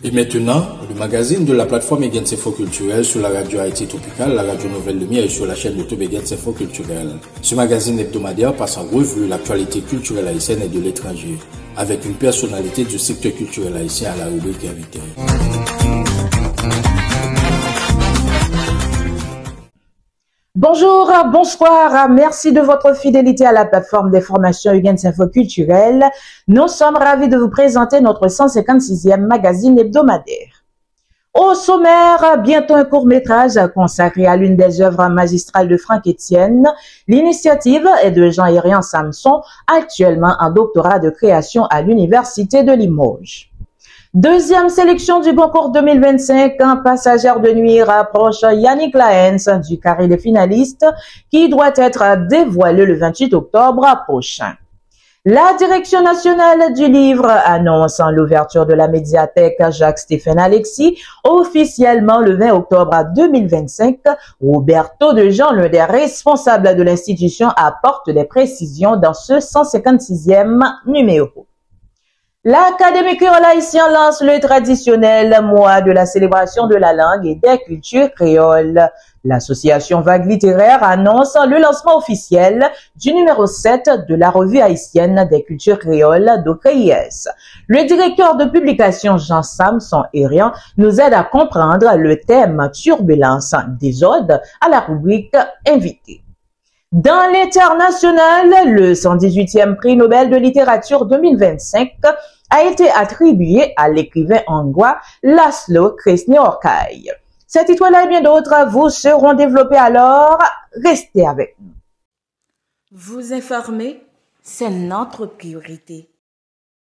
Et maintenant, le magazine de la plateforme Egens Info Culturel sur la radio Haïti Tropicale, la radio Nouvelle Lumière et sur la chaîne YouTube Egens Info Culturel. Ce magazine hebdomadaire passe en revue l'actualité culturelle haïtienne et de l'étranger, avec une personnalité du secteur culturel haïtien à la rubrique invité. Bonjour, bonsoir, merci de votre fidélité à la plateforme d'information Egens Info Culturel. Nous sommes ravis de vous présenter notre 156e magazine hebdomadaire. Au sommaire, bientôt un court-métrage consacré à l'une des œuvres magistrales de Franck Etienne. L'initiative est de Jean-Hérian Samson, actuellement en doctorat de création à l'Université de Limoges. Deuxième sélection du concours 2025, passagère de nuit rapproche Yannick Laens du carré des finalistes qui doit être dévoilé le 28 octobre prochain. La Direction nationale du livre annonce l'ouverture de la médiathèque Jacques-Stéphane Alexis officiellement le 20 octobre 2025. Roberto Dejean, l'un des responsables de l'institution, apporte des précisions dans ce 156e numéro. L'Académie créole haïtienne lance le traditionnel mois de la célébration de la langue et des cultures créoles. L'association Vague littéraire annonce le lancement officiel du numéro 7 de la revue haïtienne des cultures créoles d'OCRIES. Le directeur de publication Jean-Samson Hérian nous aide à comprendre le thème turbulence des odes à la rubrique invité. Dans l'international, le 118e prix Nobel de littérature 2025 a été attribué à l'écrivain hongrois László Krasznahorkai. Ces titres-là et bien d'autres vous seront développés, alors restez avec nous. Vous informer, c'est notre priorité.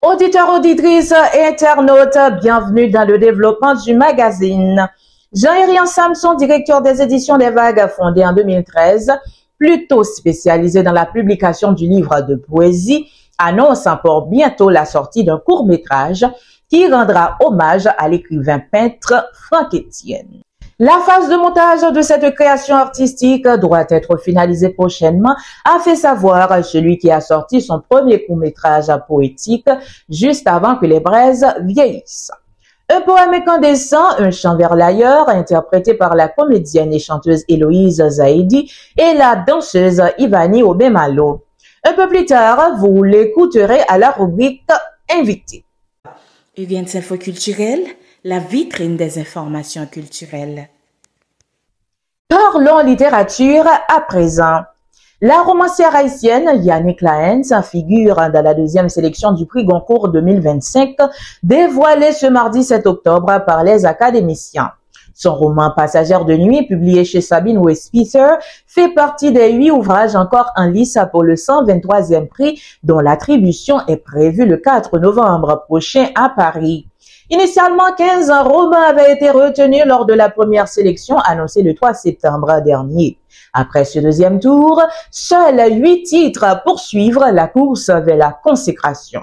Auditeurs, auditrices et internautes, bienvenue dans le développement du magazine. Jean-Hérian Samson, directeur des éditions des Vagues, fondé en 2013, plutôt spécialisé dans la publication du livre de poésie, annonce pour bientôt la sortie d'un court-métrage qui rendra hommage à l'écrivain peintre Franck Etienne. La phase de montage de cette création artistique doit être finalisée prochainement, a fait savoir celui qui a sorti son premier court-métrage poétique juste avant que les braises vieillissent. Un poème incandescent, un chant vers l'ailleurs, interprété par la comédienne et chanteuse Héloïse Zaidi et la danseuse Ivani Obemalo. Un peu plus tard, vous l'écouterez à la rubrique invité. Egens Info Culturel, la vitrine des informations culturelles. Parlons littérature à présent. La romancière haïtienne Yannick Laens figure dans la deuxième sélection du prix Goncourt 2025, dévoilé ce mardi 7 octobre par les académiciens. Son roman Passagère de nuit, publié chez Sabine Westpither, fait partie des 8 ouvrages encore en lice pour le 123e prix, dont l'attribution est prévue le 4 novembre prochain à Paris. Initialement, 15 romans avaient été retenus lors de la première sélection annoncée le 3 septembre dernier. Après ce deuxième tour, seuls 8 titres poursuivent la course vers la consécration.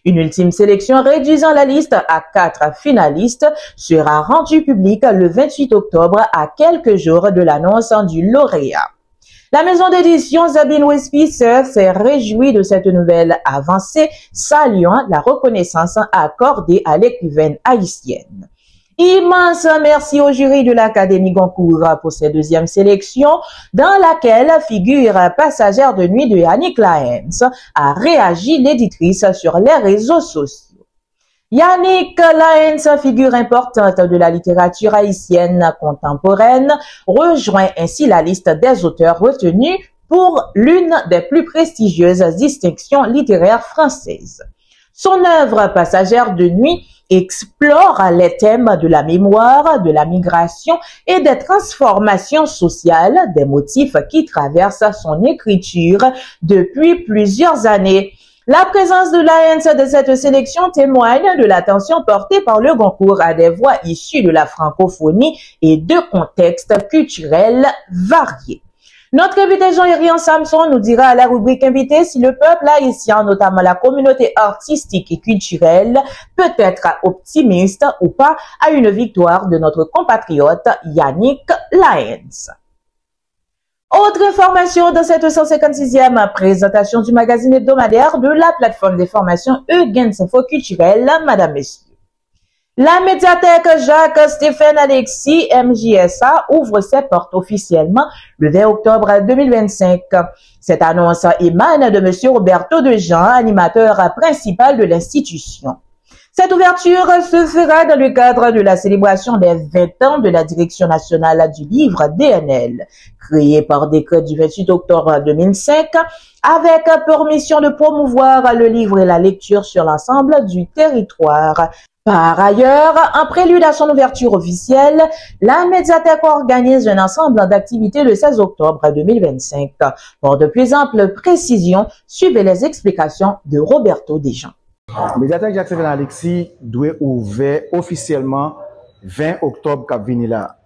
Une ultime sélection réduisant la liste à 4 finalistes sera rendue publique le 28 octobre à quelques jours de l'annonce du lauréat. La maison d'édition Sabine Westpither s'est réjouie de cette nouvelle avancée, saluant la reconnaissance accordée à l'écrivaine haïtienne. Immense merci au jury de l'Académie Goncourt pour cette deuxième sélection, dans laquelle figure Passagère de nuit de Yannick Laens, a réagi l'éditrice sur les réseaux sociaux. Yannick Laens, figure importante de la littérature haïtienne contemporaine, rejoint ainsi la liste des auteurs retenus pour l'une des plus prestigieuses distinctions littéraires françaises. Son œuvre Passagère de nuit explore les thèmes de la mémoire, de la migration et des transformations sociales, des motifs qui traversent son écriture depuis plusieurs années. La présence de Laens de cette sélection témoigne de l'attention portée par le Goncourt à des voix issues de la francophonie et de contextes culturels variés. Notre invité Jean-Hérian Samson nous dira à la rubrique invité si le peuple haïtien, notamment la communauté artistique et culturelle, peut être optimiste ou pas à une victoire de notre compatriote Yannick Laens. Autre information dans cette 156e présentation du magazine hebdomadaire de la plateforme d'information Egens Info Culturel, Madame, Messieurs. La médiathèque Jacques-Stéphane Alexis, MJSA, ouvre ses portes officiellement le 20 octobre 2025. Cette annonce émane de M. Roberto Dejean, animateur principal de l'institution. Cette ouverture se fera dans le cadre de la célébration des 20 ans de la Direction nationale du livre DNL, créée par décret du 28 octobre 2005, avec pour mission de promouvoir le livre et la lecture sur l'ensemble du territoire. Par ailleurs, en prélude à son ouverture officielle, la médiathèque organise un ensemble d'activités le 16 octobre 2025. Pour de plus amples précisions, suivez les explications de Roberto Dejean. Médiathèque Jacques-Stéphane Alexis doit ouvrir officiellement 20 octobre cap vini là.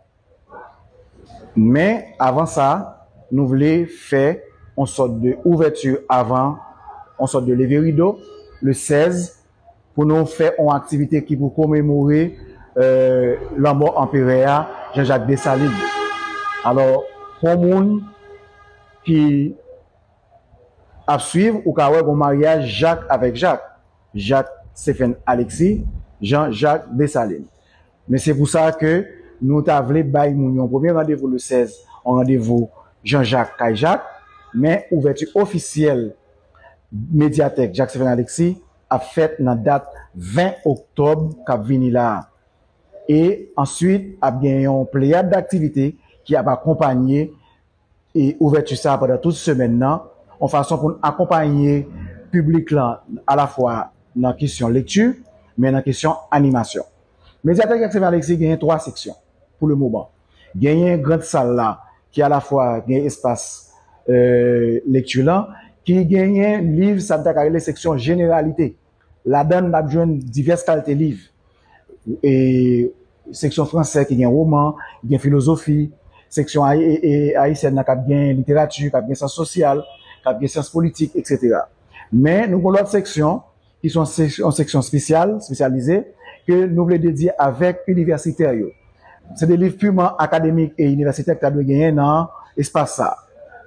Mais avant ça, nous voulons faire une sorte de ouverture avant, une sorte de lever rideau le 16 pour nous faire une activité qui pour commémorer la mort empereur Jean-Jacques Dessalines. Alors, pour monde qui a suivre ou ka un mariage Jacques avec Jacques-Stéphane Alexis, Jean-Jacques Dessalines. Mais c'est pour ça que nous t'avons bail mon premier rendez-vous le 16, un rendez-vous Jean-Jacques Jacques, mais ouverture officielle médiathèque Jacques-Stéphane Alexis a fait dans date 20 octobre qu'a vini là. Et ensuite a bien une pléiade d'activités qui a accompagné et ouverture ça pendant toute semaine là, en façon pour accompagner public là à la fois dans la question lecture, mais dans la question animation. Médiathèque Jacques-Stéphane Alexis gagne 3 sections pour le moment. Il y a une grande salle là qui à la fois gagne espace lecture là, qui gagne livre ça t'a les sections généralité. Là-dedans n'a besoin diverses qualités livres. Et section français qui gagne roman, qui gagne philosophie, section haïtienne qui gagne littérature, qui gagne sciences sociales, qui gagne sciences politiques, etc. Mais nous avons l'autre section qui sont en section spécialisée, que nous voulons dédier avec universitaires. C'est des livres purement académiques et universitaires qui doivent gagner dans l'espace ça.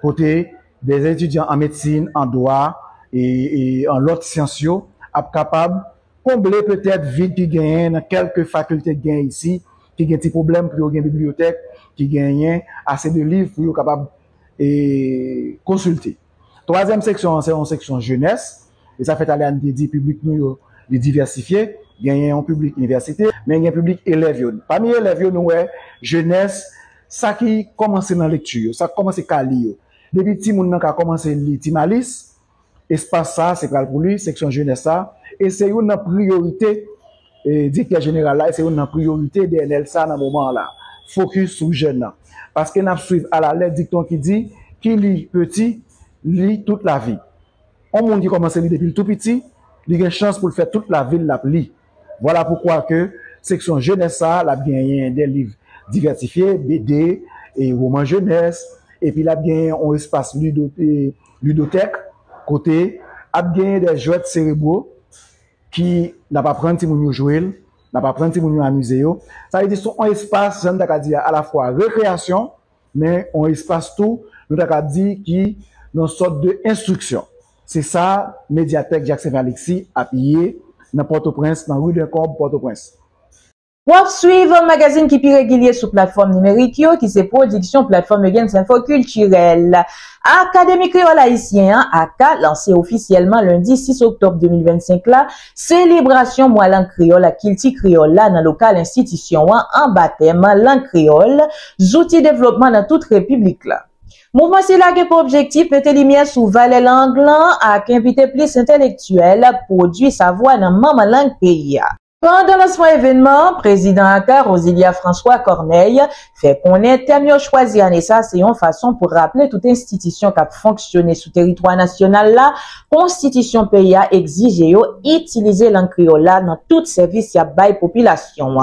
Côté des étudiants en médecine, en droit et en l'autre sciences, capables de combler peut-être vide qui gagne dans quelques facultés qui gagnent ici, qui gagnent des problèmes pour une bibliothèque, qui gagnent assez de livres pour être capable de consulter. Troisième section, c'est une section jeunesse. Et ça fait aller à des publics nous de diversifier. Il y a un public université, mais il y a un public élève. Parmi les élèves, nous avons jeunesse, ça qui commence dans la lecture, ça commence à lire. Depuis petit monde qui a commencé à lire Timalis, espace ça, c'est pour lui, section jeunesse ça, et c'est une priorité, directeur général là, c'est une priorité DNL ça dans ce moment là. Focus sur jeune là. Parce que nous suivons à la lettre dicton qui dit, qui lit petit, lit toute la vie. Un monde qui commence à lire depuis tout petit, il a une chance pour le faire toute la vie, la lit. Voilà pourquoi que section jeunesse ça, la bien des livres diversifiés, BD et romans jeunesse, et puis là bien un espace ludothèque côté, a bien des jouets cérébraux qui n'a pas prendre si moun jouer, n'a pas prendre si moun amuser yo. Ça veut dire son un espace j'aime t'a dire à la fois récréation, mais un espace tout nous t'a dit qui dans sorte de instruction. C'est ça médiathèque Jacques-Stéphane Alexis appuyé dans Port-au-Prince, dans rue de Corbe, Port-au-Prince. Pour suivre un magazine qui est régulier sur plateforme numérique, qui c'est production plateforme Gens Info Culturelle. Académie créole haïtien, ACA, lancé officiellement lundi 6 octobre 2025 là, célébration mois langue créole à Kilti créole là, dans local institution en baptême langue créole, outils développement dans toute république là. Mouvement si là pour objectif mettre lumière sous valet langue à inviter plus intellectuel produit savoir dans maman langue pays. Pendant lancement événement, président ACA, Rosilia François Corneille, fait connaître thème choisi en ça, c'est une façon pour rappeler toute institution qui a fonctionné sous territoire national là, constitution pays a exigé utiliser langue créole là dans tout service à bail population.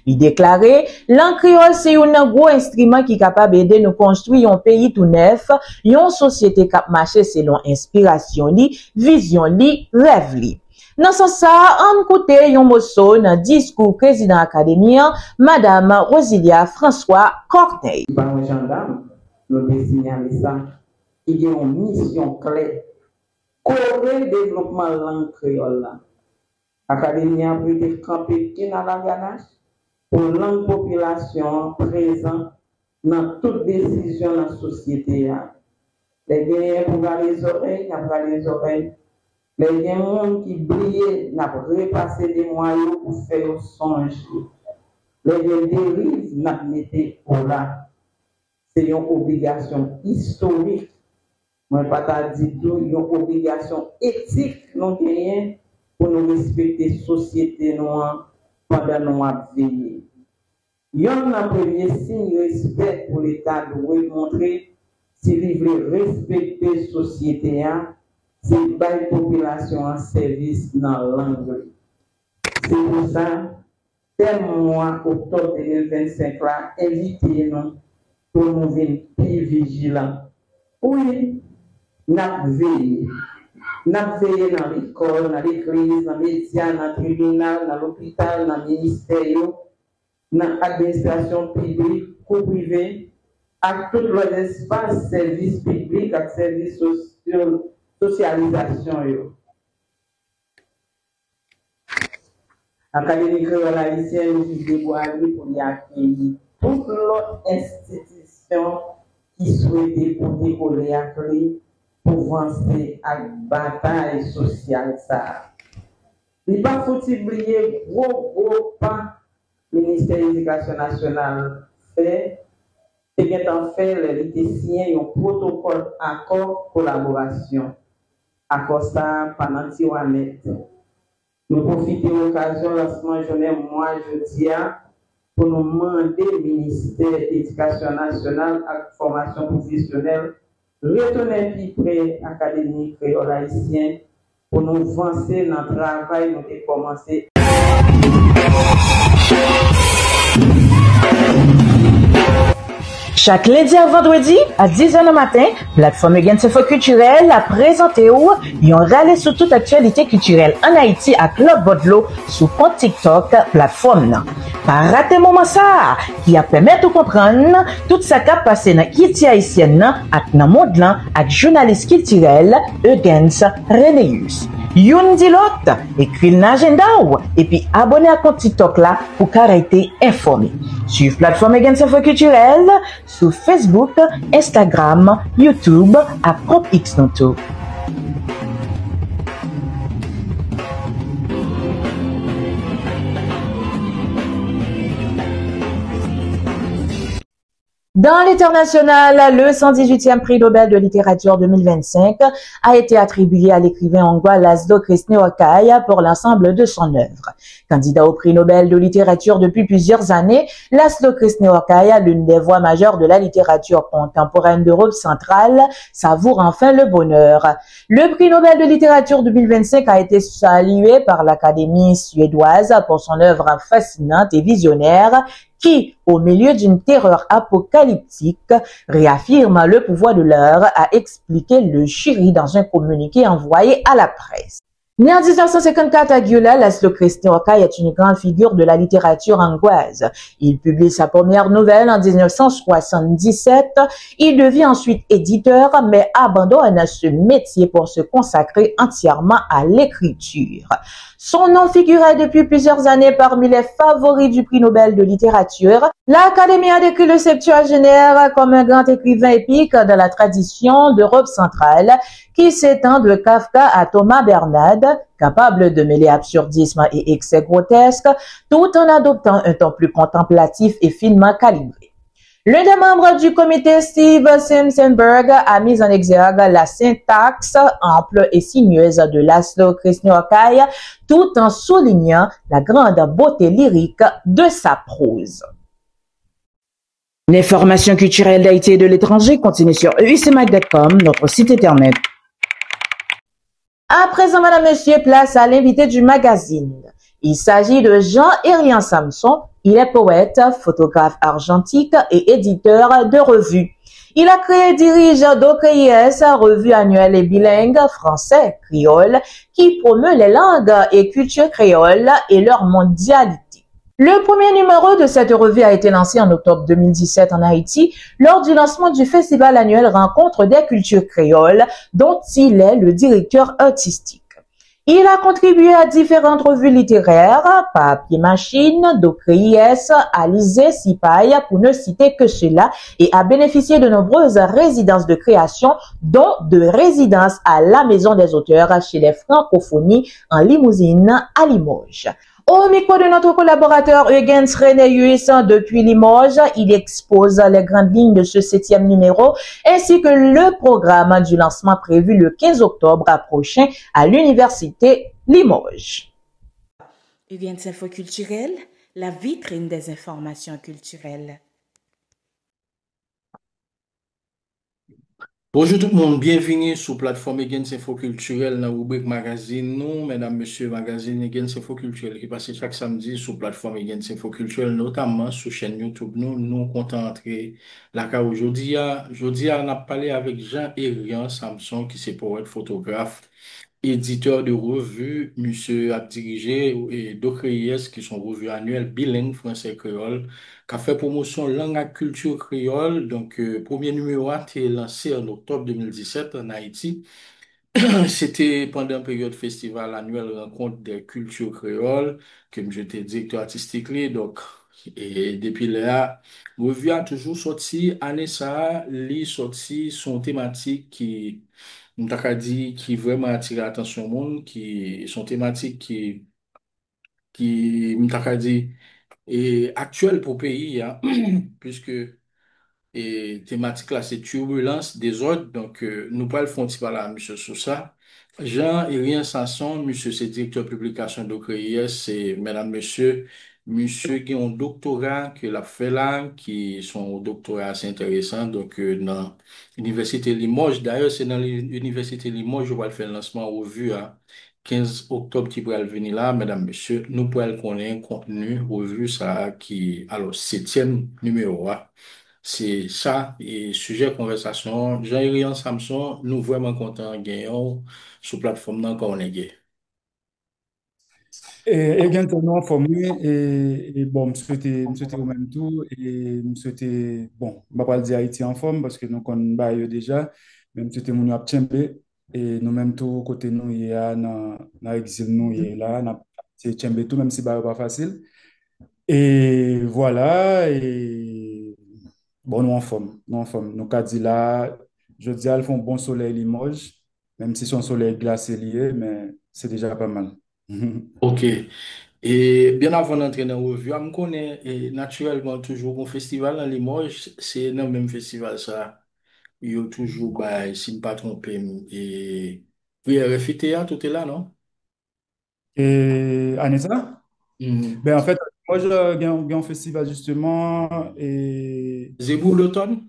Il déclarait, langue créole c'est un gros instrument qui est capable d'aider nous construire un pays tout neuf, une société qui a marché selon inspiration li, vision li, rêve li. Dans ce sens, on écoute yon mosso dans discours président académie, Madame Rosilia François Corneille. Par un gendarme, nous devons signaler ça. Il y a une mission claire. Corriger le développement de la langue créole. L'académie a prêté campé dans la ganache pour langue population présente dans toute décision dans la société. Les gagnants pour garder les oreilles, n'a pas les oreilles. Les gens qui brillent, n'a pas repassé des moyens pour faire songe. Les dérives, n'a pas mis au là. C'est une obligation historique. Moi, pas t'a dit tout, une obligation éthique, non rien, pour nous respecter la société noire pendant nous veiller. Il y a un premier signe de respect pour l'État doit montrer s'il veut respecter la société, c'est pas la population en service dans la langue. C'est pour ça, tel mois, octobre 2025, là, invitez-nous pour nous venir plus vigilants. Oui, nous veillons. Nous veillons dans l'école, dans l'église, dans les médias, dans le tribunal, dans l'hôpital, dans le ministère, dans l'administration publique ou privée, à tous les espaces, services publics, à services socialisation. L'Académie créole haïtienne qui dévoile pour y accueillir toute l'autre institution qui souhaitait pour décoller à clé pour avancer à la bataille sociale. Il n'est pas faut-il oublier gros pas le ministère de l'Éducation nationale fait. C'est bien en fait, il signé un protocole accord collaboration. Accord ça pendant Tiwanet. Nous profitons de l'occasion lancement journée moi jeudi pour nous demander au ministère de l'Éducation nationale et de formation professionnelle retourner plus près l'académie créole haïtienne pour nous avancer dans le travail nous avons commencé. Chaque lundi à vendredi, à 10h du matin, plateforme Gens Info Culturel a présenté un rallye sur toute actualité culturelle en Haïti à Club Bodlo sur compte TikTok plateforme. Pas rater moment ça, qui a permis de comprendre tout ça qui a passé dans Haïti haïtienne et dans le monde avec journaliste culturel Eugens Renéus. Youn di l'autre, écrit l'agenda et puis abonnez à compte TikTok là pour arrêter informé. Suivez plateforme Gens Info Culturel sur Facebook, Instagram, YouTube à propre X Noto. Dans l'international, le 118e prix Nobel de littérature 2025 a été attribué à l'écrivain hongrois László Krisznay-Hokai pour l'ensemble de son œuvre. Candidat au prix Nobel de littérature depuis plusieurs années, László Krisznay-Hokai, l'une des voix majeures de la littérature contemporaine d'Europe centrale, savoure enfin le bonheur. Le prix Nobel de littérature 2025 a été salué par l'Académie suédoise pour son œuvre fascinante et visionnaire qui, au milieu d'une terreur apocalyptique, réaffirme le pouvoir de l'heure, a expliqué le jury dans un communiqué envoyé à la presse. Né en 1954 à Gyula, László Krisznay-Hokai est une grande figure de la littérature hongroise. Il publie sa première nouvelle en 1977. Il devient ensuite éditeur, mais abandonne ce métier pour se consacrer entièrement à l'écriture. Son nom figurait depuis plusieurs années parmi les favoris du prix Nobel de littérature. L'Académie a décrit le septuagénaire comme un grand écrivain épique de la tradition d'Europe centrale qui s'étend de Kafka à Thomas Bernhard, capable de mêler absurdisme et excès grotesque, tout en adoptant un ton plus contemplatif et finement calibré. L'un des membres du comité, Steve Simpsonberg, a mis en exergue la syntaxe ample et sinueuse de László Krisznay-Hokai, tout en soulignant la grande beauté lyrique de sa prose. L'information culturelle d'Haïti et de l'étranger continue sur euicmac.com, notre site internet. À présent, madame, monsieur, place à l'invité du magazine. Il s'agit de Jean-Hérien Samson. Il est poète, photographe argentique et éditeur de revues. Il a créé et dirige d'OKIS, revue annuelle et bilingue français, créole, qui promeut les langues et cultures créoles et leur mondialité. Le premier numéro de cette revue a été lancé en octobre 2017 en Haïti lors du lancement du festival annuel Rencontre des cultures créoles dont il est le directeur artistique. Il a contribué à différentes revues littéraires, Papier Machine, Docris, Alizé, Sipaille, pour ne citer que cela, et a bénéficié de nombreuses résidences de création, dont de résidences à la Maison des auteurs chez les Francophonies en Limousine à Limoges. Au micro de notre collaborateur Eugens Renéus depuis Limoges, il expose les grandes lignes de ce 7e numéro ainsi que le programme du lancement prévu le 15 octobre prochain à l'Université Limoges. Eugens Info Culturel, la vitrine des informations culturelles. Bonjour tout le monde, bienvenue sur la plateforme Eugens Info Culturel dans la rubrique magazine. Nous, mesdames, messieurs, magazine Eugens Info Culturel qui passe chaque samedi sur la plateforme Eugens Info Culturel, notamment sur la chaîne YouTube. Nous comptons entrer là aujourd'hui. Aujourd'hui, on a parlé avec Jean-Hérian Samson, qui est poète, photographe, éditeur de revues. Monsieur a dirigé et Docris, qui sont revues annuelles bilingues français-créole, qui a fait promotion langue et culture créole. Donc, premier numéro a été lancé en octobre 2017 en Haïti. C'était pendant une période festival annuel rencontre des cultures créoles, que j'étais directeur artistique là. Donc, et depuis là, revue a toujours sorti, année ça, li sorti son thématique qui m'taka dit qui vraiment attire l'attention du monde, qui sont thématiques qui m'taka dit est actuelle pour le pays, hein, puisque et thématique là, c'est turbulence, désordre. Donc, nous parlons font par là, monsieur Sousa. Jean-Hérien Sanson, monsieur, c'est directeur publication d'OCRIS, c'est mesdames, messieurs, monsieur qui ont un doctorat, que l'a fait là, qui sont au doctorat assez intéressant. Donc, dans l'Université Limoges, d'ailleurs, c'est dans l'Université Limoges, je vais faire le lancement en revue à 15 octobre qui pourrait venir là, mesdames, messieurs. Nous pourrons connaître contenu, revue, ça, qui, alors, 7e numéro, hein. C'est ça, et sujet conversation. Jean-Hérian Samson, nous vraiment contents de gagner sur la plateforme dans qu'on est gay. Exactement informé et bon, me souhaitais au même tout et me souhaitais, bon, je ne vais pas dire Haïti en forme parce que nous connaissons déjà, mais me souhaitais mon Tchembe et nous même tout côté nous, il y a dans l'exil nous, il y a là, c'est Tchembe tout, même si ce n'est pas facile. Et voilà, et bon, nous en forme. Nous, avons dit là, je dis, ils font bon soleil Limoges, même si son soleil glacé lié, mais c'est déjà pas mal. OK. Et bien avant d'entrer dans la revue, je me connais et naturellement toujours un festival dans Limoges, c'est dans le même festival ça. Il y a toujours, bah, si je ne me pas trompé, et puis RFITA, tout est là, non? Et Anessa? Mhm. Ben, en fait, moi, je gagne un festival justement et Zébour l'automne?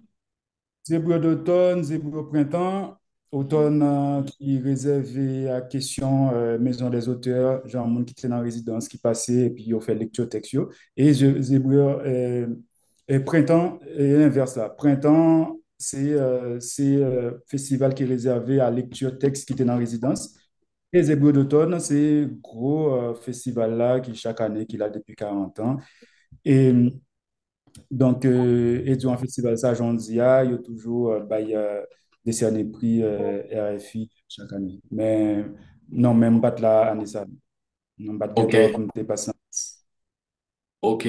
Zébre d'automne, Zébre au printemps. Automne qui est réservé à question maison des auteurs, genre monde qui était dans la résidence, qui passait et puis ils ont fait lecture texte. Et Zébre et printemps, et l'inverse là. Printemps, c'est festival qui est réservé à lecture texte qui était dans la résidence. Et Zébre d'automne, c'est gros festival là qui chaque année, qui a depuis 40 ans. Et donc, et durant le festival Sajondia, il y a toujours bah, il y a décerné prix RFI chaque année. Mais non, même pas là, année ça. Non, pas de OK. comme t'es passé. OK.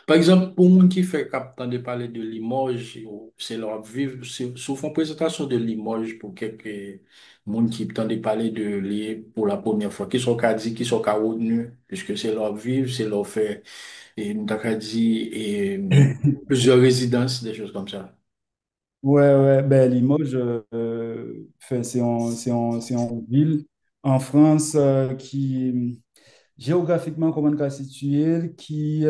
Par exemple, pour les gens qui fait captant de parler de Limoges, c'est leur vivre, souvent présentation de Limoges pour quelques monde qui tendent de parler de lui pour la première fois, qui sont qu'à dire, qui sont qu'à retenir, puisque c'est leur vivre, c'est leur faire, et nous t'as dit, et plusieurs résidences, des choses comme ça. Ouais, ouais, ben Limoges, fait, c'est une ville en France qui, géographiquement, comment on est situé, qui,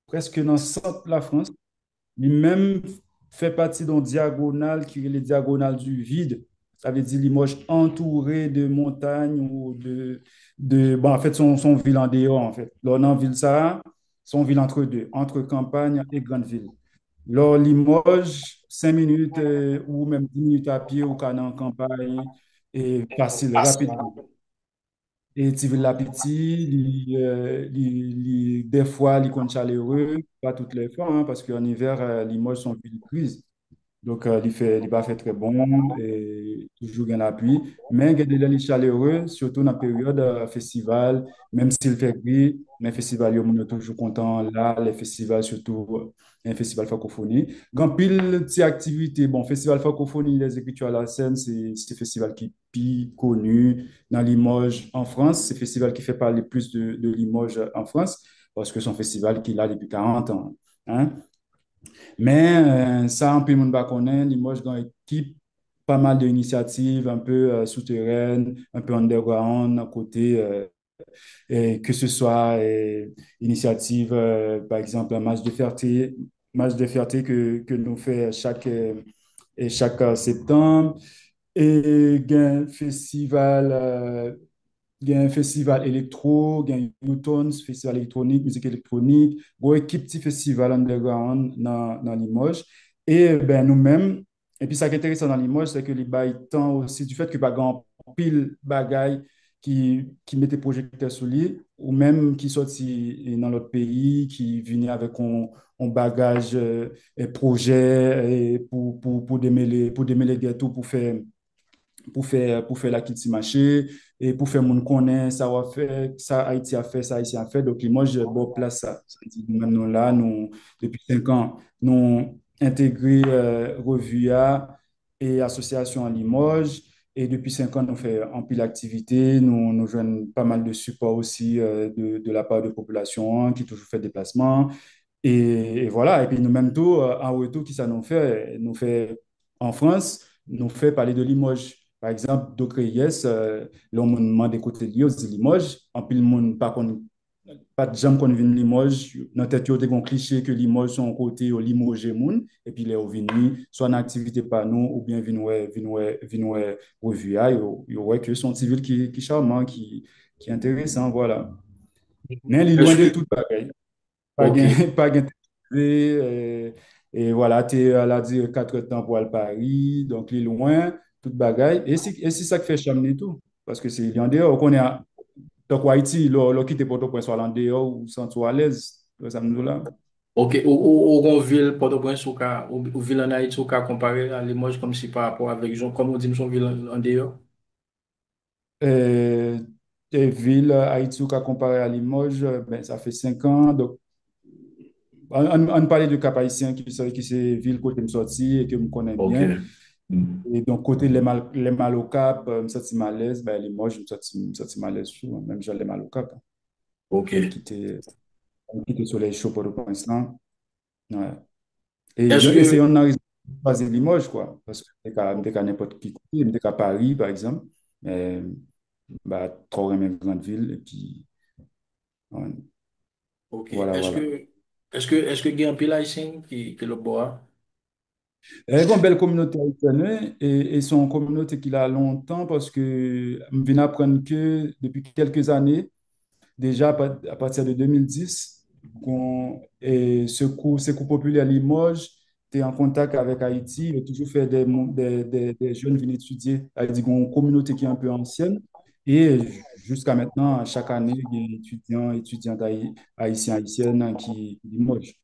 presque dans le centre de la France. Lui-même fait partie d'une diagonale qui est la diagonale du vide. Ça veut dire Limoges entouré de montagnes ou bon, en fait, son ville en dehors, en fait. Là, dans ville ça, son ville entre deux, entre campagne et grande ville. Là, Limoges, 5 minutes ou même 10 minutes à pied au canal en campagne et facile, rapidement. Et tu la petit, des fois, il compte chaleureux, pas toutes les fois, hein, parce qu'en hiver, Limoges sont plus grises. Donc, il va faire très bon et toujours gain l'appui. Mais il y a des lieux chaleureux, surtout dans la période festival, même s'il fait gris, mais festival, on est toujours content. Là, les festivals, surtout un festival francophonie. Grand pile de activités. Bon, festival francophonie, les écritures à la scène, c'est un festival qui est plus connu dans Limoges en France. C'est un festival qui fait parler plus de Limoges en France parce que c'est un festival qui est là depuis 40 ans. Hein. Mais ça, un peu le monde va connaître. Limoges, dans l'équipe, pas mal d'initiatives un peu souterraines, un peu underground, à côté, et que ce soit initiative, par exemple, un match de fierté que nous fait chaque septembre, et il y a un festival électro, il y a un Newtons, festival électronique, musique électronique, bon, équipe petit festival underground dans Limoges. Et ben, nous-mêmes, et puis ça qui est intéressant dans Limoges, c'est que les bails temps aussi du fait que pas grand pile bagaille qui mettait projecteur sur lui, ou même qui sorti dans l'autre pays, qui venait avec un bagage et projet et pour démêler gâteau, pour faire la kitty marché et pour faire mon connaît ça va faire ça Haïti a fait ça Haïti a fait donc moi je bon place ça. Ça dit, maintenant là nous depuis 5 ans nous intégré Revue A et association à Limoges et depuis 5 ans nous fait en pile d'activités nous jouons pas mal de support aussi de la part de population qui toujours fait déplacement et voilà et puis nous même tout en retour qui ça nous fait en France nous fait parler de Limoges. Par exemple, Docre Yes, l'on me demande d'écouter Limoges. En plus, le monde, par contre, pas de gens qui viennent de Limoges. Dans la tête, il y a des clichés que Limoges sont côté au Limoges moun. Et puis, les venus, soit en activité par nous, ou bien venir revue. Il y aurait que son civil qui est charmant, qui est intéressant, voilà. Mais il est loin Est-ce de que, tout, pareil. Pas ok, gain, pas gain et voilà, tu es à la dire 4 temps pour aller à Paris, donc il est loin, toute bagaille. Et c'est ça qui fait chamener tout. Parce que c'est en dehors, qu'on est à donc Haïti, là, quitter Port-au-Prince, soit en dehors ou sans toi à l'aise, ça me dit là. ok, ou ville, Port-au-Prince, ou ville en Haïti, ou cas comparé à Limoges, comme si par rapport avec, comme on dit, nous sommes ville en dehors. Euh, des villes, Haïti, qu'à comparer à Limoges, ben, ça fait 5 ans. Donc, on parlait de Cap Haïtien qui c'est ville côté me sorti et que me connais Ok. bien. Mhm. Et donc, côté les mal au Cap, me senti mal à l'aise, ben, Limoges, me senti mal à l'aise, tout, hein. Même j'allais mal au Cap. Ok. On quitte sur les chauds pour le point là. Ouais. Et Est-ce essayer que, on arrive à passer Limoges, quoi. Parce que dès qu'à n'importe qui côté, dès qu'à Paris, par exemple, mais, bah, trop une grande ville, et puis, ouais. ok, Voilà, voilà. est-ce que il y a un pile haïtien qui le boit? Il y a une belle communauté haïtienne hein, et c'est une communauté qui a longtemps parce que je viens d'apprendre que depuis quelques années, déjà à partir de 2010, et ce coup populaire Limoges était en contact avec Haïti, il a toujours fait des jeunes venir étudier. C'est-à-dire une communauté qui est un peu ancienne. Et jusqu'à maintenant, chaque année, il y a des étudiants, étudiantes haïtiens, haïtiennes qui Limoges.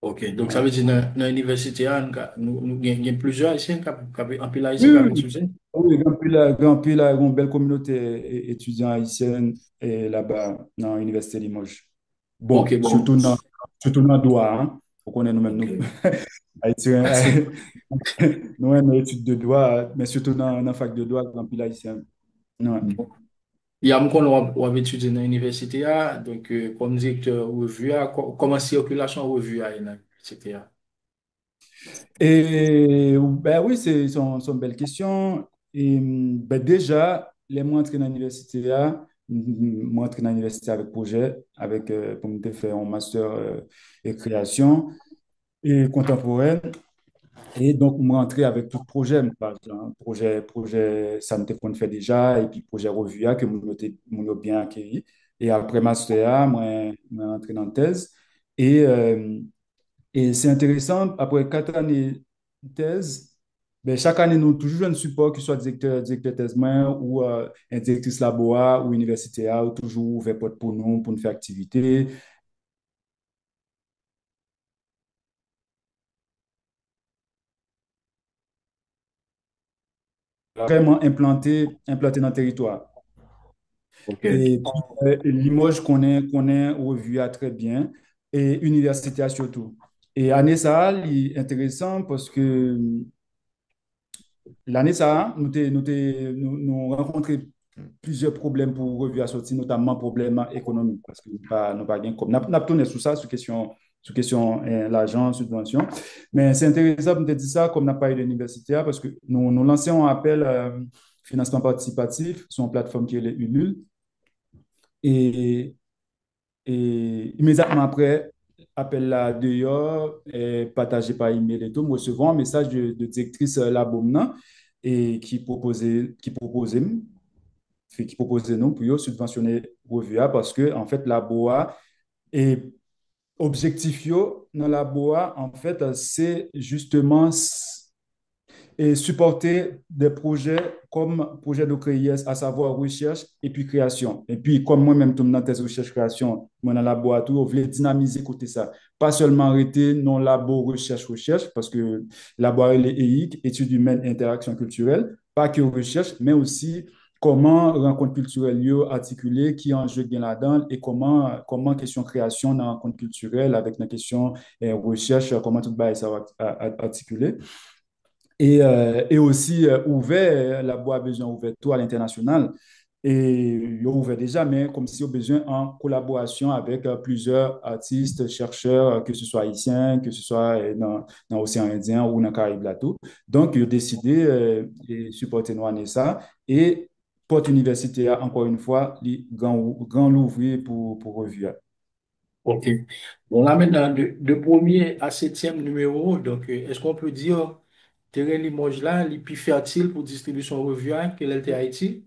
Ok, donc ça Ouais. veut dire dans l'université, il y a plusieurs haïtiens un pile Oui, haïtien qui oui, viennent étudier. oui, une belle communauté étudiante haïtienne et là-bas dans l'Université de Limoges. Ok, Bon, bon. surtout dans droit, hein. On connaît nous-mêmes, Ok. nous, Haïtiens, nous, nos études de droit, mais surtout dans la fac de droit, dans le haïtien. Ouais. Il y a beaucoup qui étudié dans l'université, donc comme directeur revue, comment circulation revue à l'université. Et ben oui, c'est une belle question. Et ben déjà, les mois entrés dans l'université là, moi entré dans l'université avec projet, pour me faire un master et création et contemporaine. Et donc, moi rentré avec tout projet, ça me qu'on fait déjà, et puis projet revue que mon bien accueilli. Et après master, moi entré dans la thèse. Et, et c'est intéressant, après 4 années de thèse, ben, chaque année, nous avons toujours un support, que ce soit directeur thèse moi, ou un directrice laboratoire ou universitaire, ou toujours ouvert porte pour nous faire activité. vraiment implanté dans le territoire. Ok. Et puis, Limoges connaît Revua très bien et Université surtout. Et année ça, est intéressant parce que l'année ça, nous rencontré plusieurs problèmes pour Revua sortir, notamment problèmes économiques parce que nous pas bien comme. Nous avons tourné sur ça, sur question l'argent, subvention. Mais c'est intéressant de dire ça comme n'a pas eu d'université parce que nous lançons un appel financement participatif sur une plateforme qui est les Ulule. Et, et immédiatement après, appel là dehors, partagé par email et tout, nous recevons un message de directrice Labomna et qui proposait nous pour subventionner Revua parce que, en fait, la BOA est objectif dans la BOA, en fait, c'est justement et supporter des projets comme projet de CRIES, à savoir recherche et puis création. Et puis, comme moi-même, tout dans tes recherche-création, moi, dans la laboratoire, on voulait dynamiser côté ça. Pas seulement arrêter non labo recherche, parce que laboratoire est EIC, études humaines, interaction culturelle, pas que recherche, mais aussi comment rencontre culturelle articulée, qui enjeu bien là-dedans et comment question création dans rencontre culturelle avec la question recherche, comment tout ça va articuler et aussi ouvert, la boîte a besoin ouvert tout à l'international. Et il ouvert déjà, mais comme si il a besoin en collaboration avec plusieurs artistes, chercheurs, que ce soit haïtiens, que ce soit dans l'océan Indien ou dans le Caraïbe là tout. Donc, il a décidé de supporter nous en ça. Et Porte Université, encore une fois, les grand l'ouvrir pour revue. Ok. Bon, là maintenant, de premier à septième numéro, donc, est-ce qu'on peut dire terrain Limoges là, il est plus fertile pour distribution revue hein, que l'LT Haïti?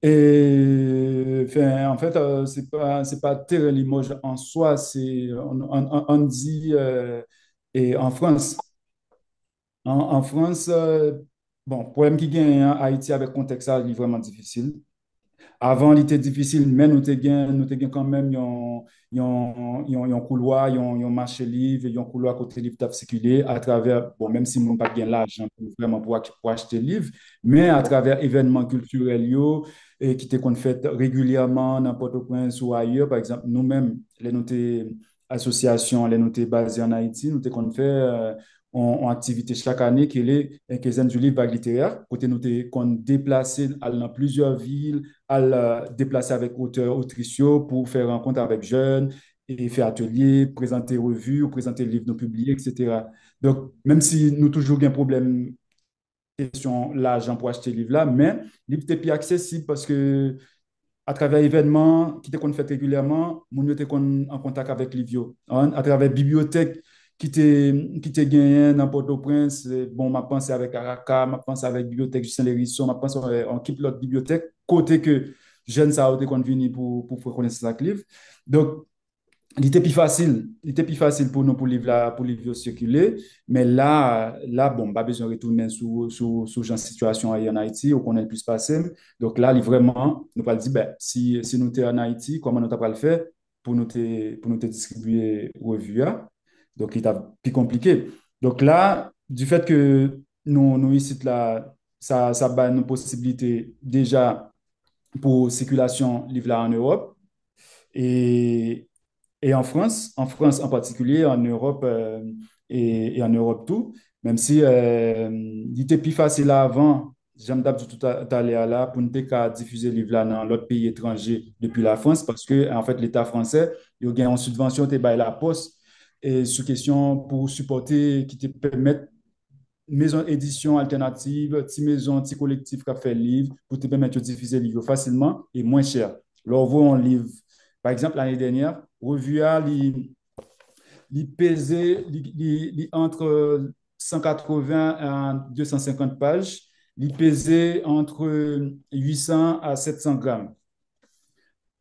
Et enfin, en fait, c'est pas Terre Limoges en soi, on dit et en France. En France, bon, problème qui gagne hein, Haïti avec contexte, ça, il est vraiment difficile. Avant, il était difficile, mais nous avons quand même un couloir, un marché livre, un couloir côté livre t'a circulé à travers, bon, même si nous n'avons pas bien l'argent vraiment pour acheter livre, mais à travers événements culturels et qui étaient fait régulièrement dans Port-au-Prince ou ailleurs. Par exemple, nous-mêmes, les notés associations, les notés basées en Haïti, nous avons fait en activité chaque année qui est les quinzaine du livre littéraire, côté nous qu'on déplacé dans plusieurs villes à la déplacer avec auteurs, autrices pour faire rencontre avec jeunes et faire ateliers, présenter revues, présenter livres non publiés, etc. Donc, même si nous toujours un problème question l'argent pour acheter le livre là, mais le livre est plus accessible parce que à travers événements qui qu'on fait régulièrement, nous sommes en contact avec les vieux. À travers bibliothèque qui te gagné dans Port-au-Prince, bon, ma pensé avec Araka, ma pensé avec bibliothèque Justin Lérisson, ma pensé en quitte l'autre bibliothèque, côté que jeunes ça a été convenu pour faire connaître ça livre. Donc, il était plus facile pour nous pour livre circuler, mais là, bon, pas besoin de retourner sous genre situation en Haïti, où on est le plus passé. Donc là, vraiment, nous pas dire, ben, si nous sommes en Haïti, comment nous pas le faire pour nous te distribuer revue. Donc, il est plus compliqué. Donc là, du fait que nous ici, là, ça donne une possibilité déjà pour circulation livre là en Europe. Et et en France en particulier, en Europe et en Europe tout, même si il était plus facile avant, j'aime d'habitude tout aller à là pour ne pas diffuser le livre là dans l'autre pays étranger depuis la France parce que en fait l'État français il a une subvention te bail la poste et sous question pour supporter qui te permettent maison édition alternative, petite maison, petit collectif qui a fait le livre pour te permettre de diffuser le livre facilement et moins cher. Là, on voit un livre, par exemple, l'année dernière, Revue A, il pesait entre 180 à 250 pages. Il pesait entre 800 à 700 grammes.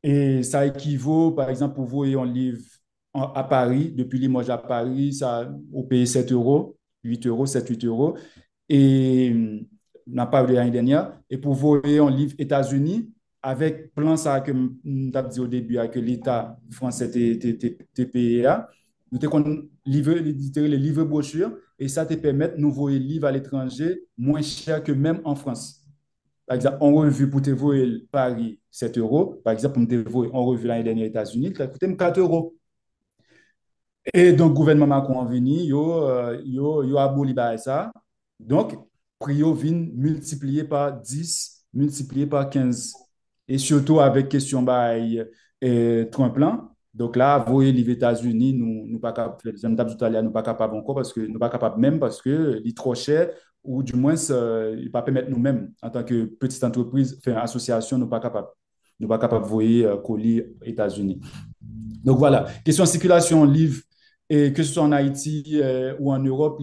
Et ça équivaut, par exemple, pour vous, un livre à Paris, depuis Limoges à Paris, ça, vous payez 7 euros, 8 euros, 7, 8 euros. Et n'a pas eu l'année dernière. Et pour vous, un livre États-Unis, avec plan ça que je dit au début, que l'État français était payé, Nous te qu'on livre, éditer les livres brochures et ça te permet de nous envoyer livres à l'étranger moins cher que même en France. Par exemple, en revue pour te voir Paris, 7 euros. Par exemple, pour te voir en revue l'année dernière aux États-Unis, ça coûte 4 euros. Et donc, le gouvernement Macron est venu, yo aboli ba ça. Donc, prix yo vient multiplié par 10, multiplié par 15. Et surtout avec question Trump là. Donc là, voyez les États-Unis, nous pas capables, les états nous pas capables encore parce que nous pas capables même parce que il est trop cher ou du moins il pas permettre nous-mêmes en tant que petite entreprise, enfin association, nous pas capables. Nous pas capables de voyer colis États-Unis. Donc voilà, question circulation livre, et que ce soit en Haïti ou en Europe,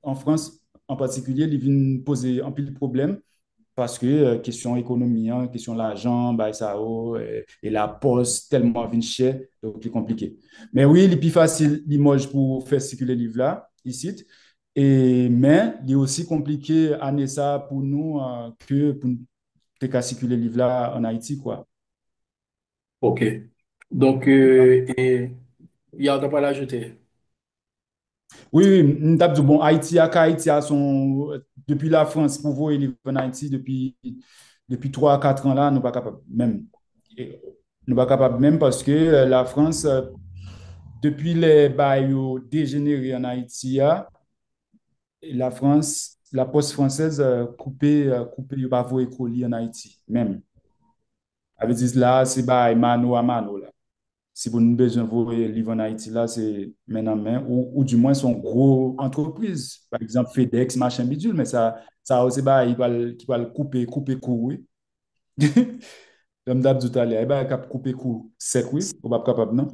en France en particulier, ils viennent poser un peu de problème parce que question économie, hein, question l'argent, bah, ça, et la poste tellement vient cher, donc c'est compliqué. Mais oui, il est plus facile Limoges pour faire circuler le livre là, ici. Mais il est aussi compliqué à ça pour nous que pour faire circuler le livre là en Haïti, quoi. Ok. Donc, et il y a pas l'ajouter. Oui, oui, bon, Haïti a depuis la France, pour vous, il est en Haïti depuis 3 à 4 ans là, nous pas capable même. Et nous pas capable même parce que la France, depuis les bails dégénérés en Haïti, la France, la poste française coupé, pas vos colis en Haïti, même. Ça veut dire là, c'est bail mano à mano là. Si vous avez besoin de vos livres en Haïti, là, c'est main en main, ou du moins, son gros entreprise. Par exemple, FedEx, machin bidule, mais ça aussi, bah, il va le couper court, oui. Comme d'hab tout à l'heure, il va couper court sec, oui. On va pas capable, non?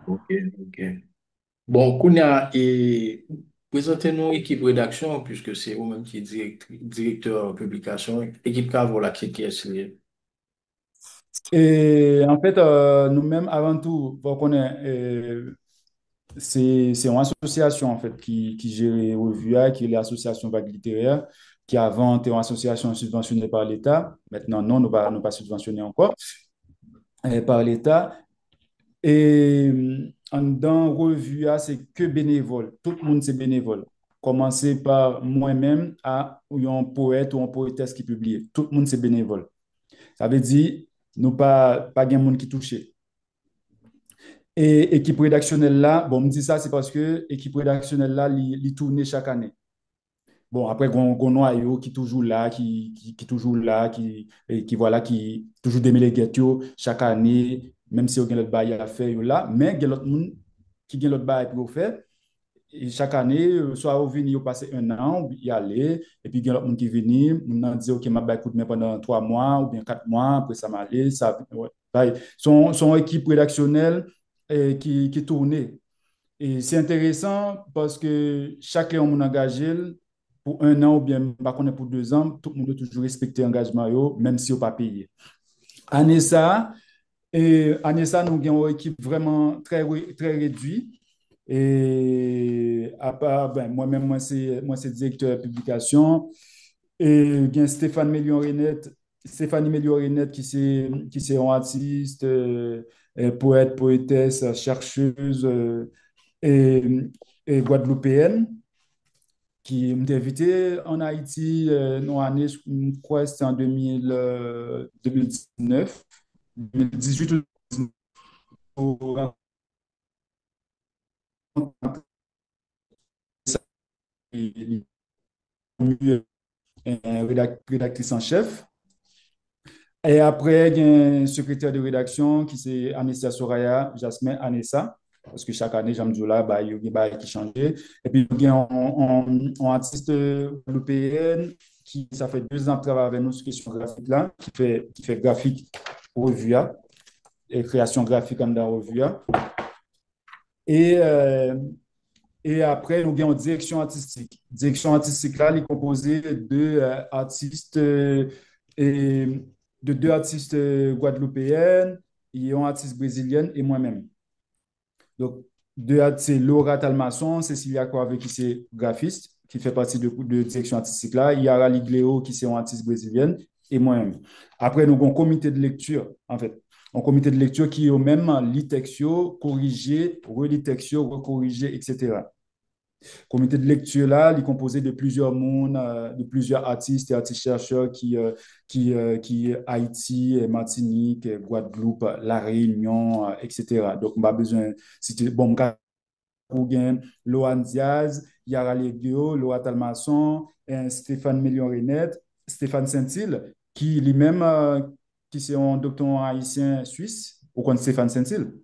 Ok, ok. Bon, Kounia, et présentez-nous équipe rédaction, puisque c'est vous-même qui est directeur publication, équipe Cavo, là, qui est lié. Et en fait, nous-mêmes, avant tout, faut qu'on ait, c'est une association en fait qui gère Revua, qui est l'association vague littéraire, qui avant était une association subventionnée par l'État. Maintenant, non, nous pas subventionnés encore par l'État. Et dans Revua, c'est que bénévole. Tout le monde, c'est bénévole. Commencer par moi-même à un poète ou un poétesse qui publie. Tout le monde, c'est bénévole. Ça veut dire, nous pas de monde qui touche. Et équipe rédactionnelle là, bon, on me dit ça, c'est parce que équipe rédactionnelle là, il tourne chaque année. Bon, après, Gono qui est toujours là, qui toujours là, qui voilà, qui toujours des mélégations chaque année, même si on a l'autre bail à faire yo là, mais il y a l'autre monde qui a l'autre bail pour faire. Et chaque année, soit au venir, passer un an, y aller, et puis il y a l'autre monde qui vient, on dit, OK, ma bail coûte pendant 3 mois ou bien 4 mois, après ça m'a allé, ça, ouais. Son équipe rédactionnelle qui tournait. Et c'est intéressant parce que chacun on engagé pour un an ou bien par contre pour 2 ans, tout le monde doit toujours respecter l'engagement, même si on pas payé. Anessa, nous avons une équipe vraiment très réduite. Et à part, ben, moi-même, moi c'est directeur de publication. Et il y a Stéphanie Mélior-Renette qui c'est une artiste, poète, poétesse, chercheuse et, et guadeloupéenne qui m'a invité en Haïti dans l'année, je crois que c'était en 2019, 2018 ou 2019, pour rencontrer un rédactrice en chef. Et après, il y a un secrétaire de rédaction qui c'est Anessa Soraya, Jasmin Anessa, parce que chaque année, j'aime dire là, bah, il y a des bails qui changent. Et puis, il y a un artiste européenne qui, ça fait 2 ans de travail avec nous sur question graphique là, qui fait graphique Revua, et création graphique dans Revua. Et, et après, nous avons une direction artistique. Direction artistique là, elle est composée et de deux artistes guadeloupéennes, il y a un artiste brésilienne et moi-même. Donc, c'est Laura Talmasson, Cécilia Coave qui c'est graphiste, qui fait partie de direction artistique là. Il y a Rally Gléo qui c'est une artiste brésilienne et moi-même. Après, nous avons un comité de lecture, en fait. Un comité de lecture qui, au même, lit texte, corriger, relit texte, recorriger, etc. Comité de lecture là, il est composé de plusieurs mondes, de plusieurs artistes et artistes-chercheurs qui Haïti, Martinique, Guadeloupe, La Réunion, etc. Donc, on a besoin, c'était bon, pour gagner Loan Diaz, Yara Legio, Loa Talmasson, Stéphane Mélion-Renette, Stéphane Saint-Île, qui lui-même, qui c'est un docteur haïtien suisse, au compte Stéphane Saint-Île.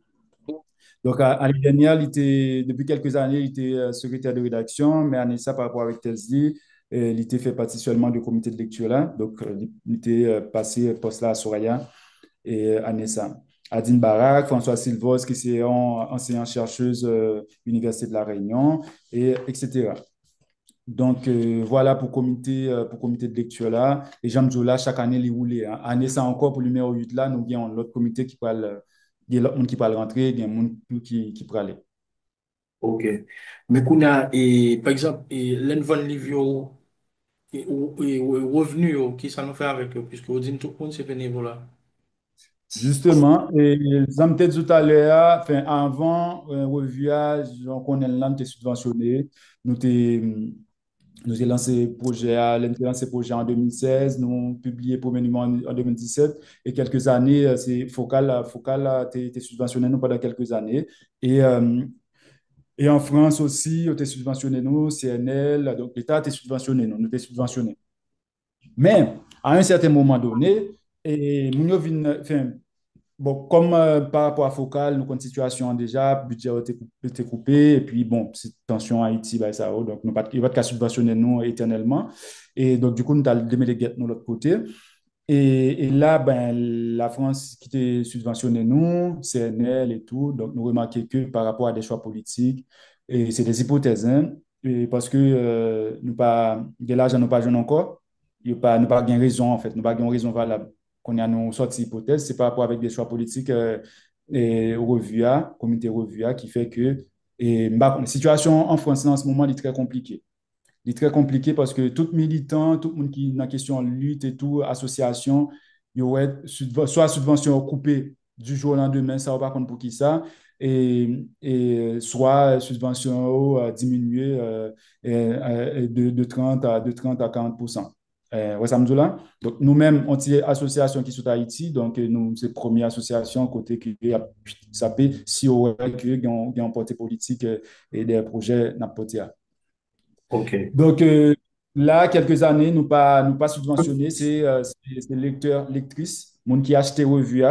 Donc, l'année dernière, depuis quelques années, il était secrétaire de rédaction, mais année ça, par rapport avec TESD, il était fait partie seulement du comité de lecture là. Donc, il était passé poste là à Soraya et année ça. Adine Barak, François Silvos, qui est enseignante-chercheuse Université de La Réunion, etc. Donc, voilà pour comité de lecture là. Et Jean Jola, chaque année, il roule. Hein. Année ça encore, pour le numéro 8 là, nous avons l'autre comité qui parle. Il y a l'autre monde qui parle rentrer, il y a un monde qui peut aller. Ok. Mais qu'on a, et, par exemple, et l'envoi livre ou revenu, qui ça nous fait avec eux, puisque vous dites tout le monde, c'est bénévolat. Justement, et ça me dit tout à l'heure, enfin, avant, revue, on connaît là, nous t'es subventionné, nous t'es, nous avons lancé projet, lancé projet en 2016, nous avons publié premier numéro en 2017, et quelques années, c'est Focal, t'es subventionné nous pendant quelques années, et, euh, et en France aussi, on t'es subventionné nous, CNL, donc l'État t'es subventionné nous, nous t'es subventionné. Mais, à un certain moment donné, et nous, enfin, bon, comme par rapport à Focal, nous avons une situation déjà, le budget a été coupé, et puis bon, c'est tension Haïti, bah, ça, donc nous pas, il va pas subventionner nous éternellement. Et donc, du coup, nous avons délégué nous de l'autre côté. Et là, ben, la France qui était subventionnée nous, CNL et tout, donc nous remarquons que par rapport à des choix politiques, et c'est des hypothèses, hein, et parce que nous pas, de l'argent nous pas jeune encore, nous pas gain raison en fait, nous pas gain raison valable qu'on a nous sorti hypothèse, c'est par rapport avec des choix politiques et Revua, comité Revua, qui fait que la situation en France en ce moment est très compliquée. Il est très compliqué parce que tout militant, tout le monde qui est dans la question de lutte et tout, association, il y aurait soit subvention coupée du jour au lendemain, ça va pas compte pour qui ça, et soit subvention diminuée de 30 à 40%. Ouais, ça me dit là. Donc, nous-mêmes, on est association qui sont à Haïti, donc nous, c'est la première association côté qui ça peut, si on aurait que, un porté politique et des projets n'importe. Ok. Donc, là, quelques années, nous pas subventionnés, c'est lecteurs, lectrices, monde qui achète revue.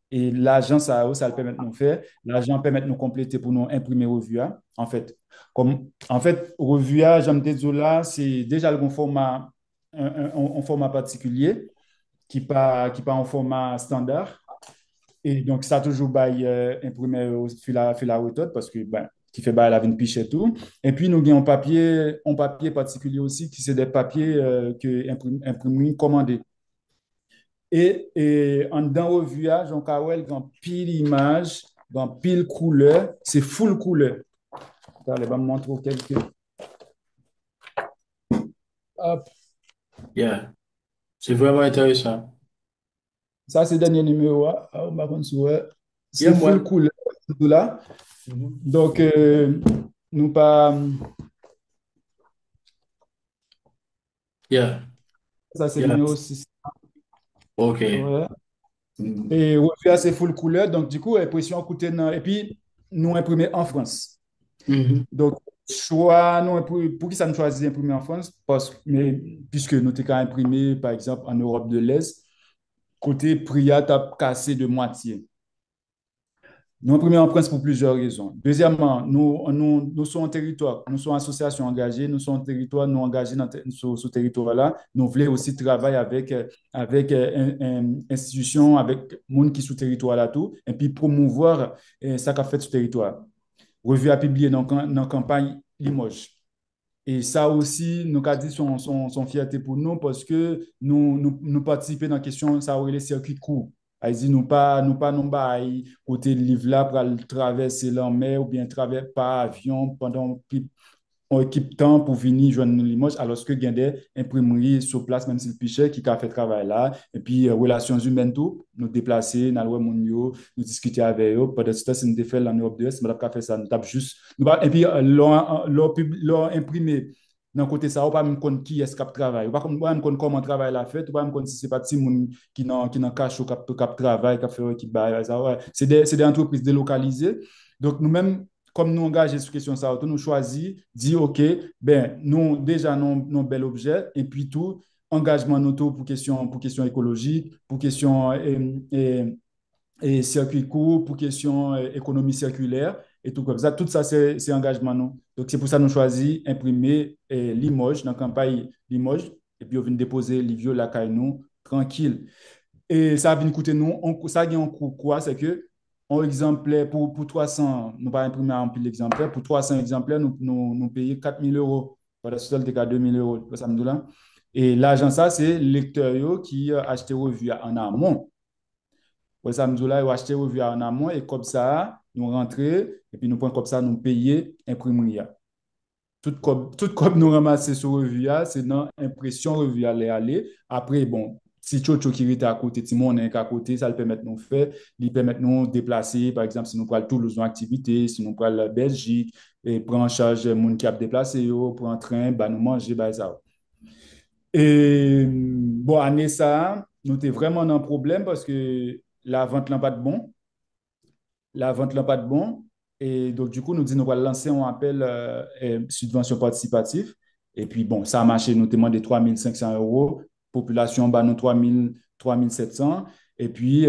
Et l'agent, ça le permet de nous faire. L'agent permet de nous compléter pour nous imprimer revue. En fait, revue, j'aime dire là, c'est déjà le bon format, un format particulier qui pas un format standard. Et donc, ça a toujours bail, imprimé au fil à méthode parce que, ben, qui fait bail la une piche et tout. Et puis, nous avons un papier particulier aussi, qui c'est des papiers que imprimés commandés. Et en dans revue, Jean Kawel, dans pile image, dans pile couleur, c'est full couleur. Attends, je vais me montrer quelques. Hop. Yeah. C'est vraiment intéressant. Ça, c'est le dernier numéro. Ah, on va prendre sur, Yeah, c'est moi. full couleur, tout là. Mhm. Donc, nous pas. Yeah. Ça, c'est le Yeah. numéro 6. Ok. Ouais. Mhm. Et revue assez full couleur. Donc, du coup, impression coûtait. Et puis, nous imprimés en France. Mhm. Donc, choix, nous, pour qui ça nous choisit d'imprimer en France? Puisque nous t'es qu'à imprimer, par exemple, en Europe de l'Est, côté prix a cassé de moitié. Nous imprimons en France pour plusieurs raisons. Deuxièmement, nous sommes en territoire, nous sommes associations engagées, nous sommes en territoire, nous engagés sur ce territoire-là. Nous voulons aussi travailler avec une institution, avec les gens qui sont sur le territoire-là, tout, et puis promouvoir ça qu'a fait sur le territoire. Revue à publier dans la campagne Limoges. Et ça aussi, nous avons dit son fierté pour nous parce que nous participons dans la question, ça aurait les circuits courts. Elle dit, nous pas, côté livre là, pour aller traverser la mer ou bien traverser par avion pendant on équipe temps pour venir joindre Limoges, alors que il y a des imprimeries sur place, même si le piché qui a fait travail là. Et puis, relations humaines, tout, nous déplacer, nous aller mon yo, nous discuter avec eux. Pendant ce temps, c'est nous fait en Europe de l'Est, mais là, fait ça, nous tape juste. Et puis, leur imprimer. Dans côté ça, on pas même compte qui est-ce qui travaille. On pas même compte comment travail la fait, on pas même compte si c'est pas petit monde qui n'en cache ou qui travaille, qui fait équipe ça. Ouais. C'est des entreprises délocalisées. Donc, nous-mêmes, comme nous engager sur question ça, nous choisir, dire, OK, ben, nous, déjà, nous, bel objet, et puis tout, engagement nous pour question écologique, pour question et circuit court, pour question économie circulaire, et tout comme ça. Tout ça, c'est engagement nous. Donc, c'est pour ça que nous choisissons imprimer Limoges, dans la campagne Limoges, et puis on vient déposer Livio la caille nous, tranquille. Et ça vient coûter nous, ça a un coût quoi, c'est que un exemplaire pour 300, nous pas imprimer un pile d'exemplaires, pour 300 exemplaires, nous payons 4 000 euros. Voilà, c'est le cas 2 000 euros, ça me dit là. Et l'argent, ça, c'est le lecteur yo qui a acheté revue en amont. Ouais, ça me dit là, il a acheté revue en amont et comme ça, nous rentrer et puis nous prenons comme ça, nous payer imprimerie. Tout comme nous ramasser sur revue, c'est dans impression revue aller aller. Après, bon, si Chocho qui est à côté, si mon est à côté, ça le permet de nous faire, il permet de nous déplacer. Par exemple, si nous prenons Toulouse en activité, si nous prenons la Belgique, et prendre en charge mon cap déplacé, prendre un train, bah, nous manger, bah, ça. Et bon, année ça, nous étions vraiment dans un problème parce que la vente n'a pas de bon. La vente n'a pas de bon. Et donc, du coup, nous disons, nous allons lancer un appel subvention participative. Et puis, bon, ça a marché, notamment des 3 500 euros. Population, bah, nous 3 700. Et puis,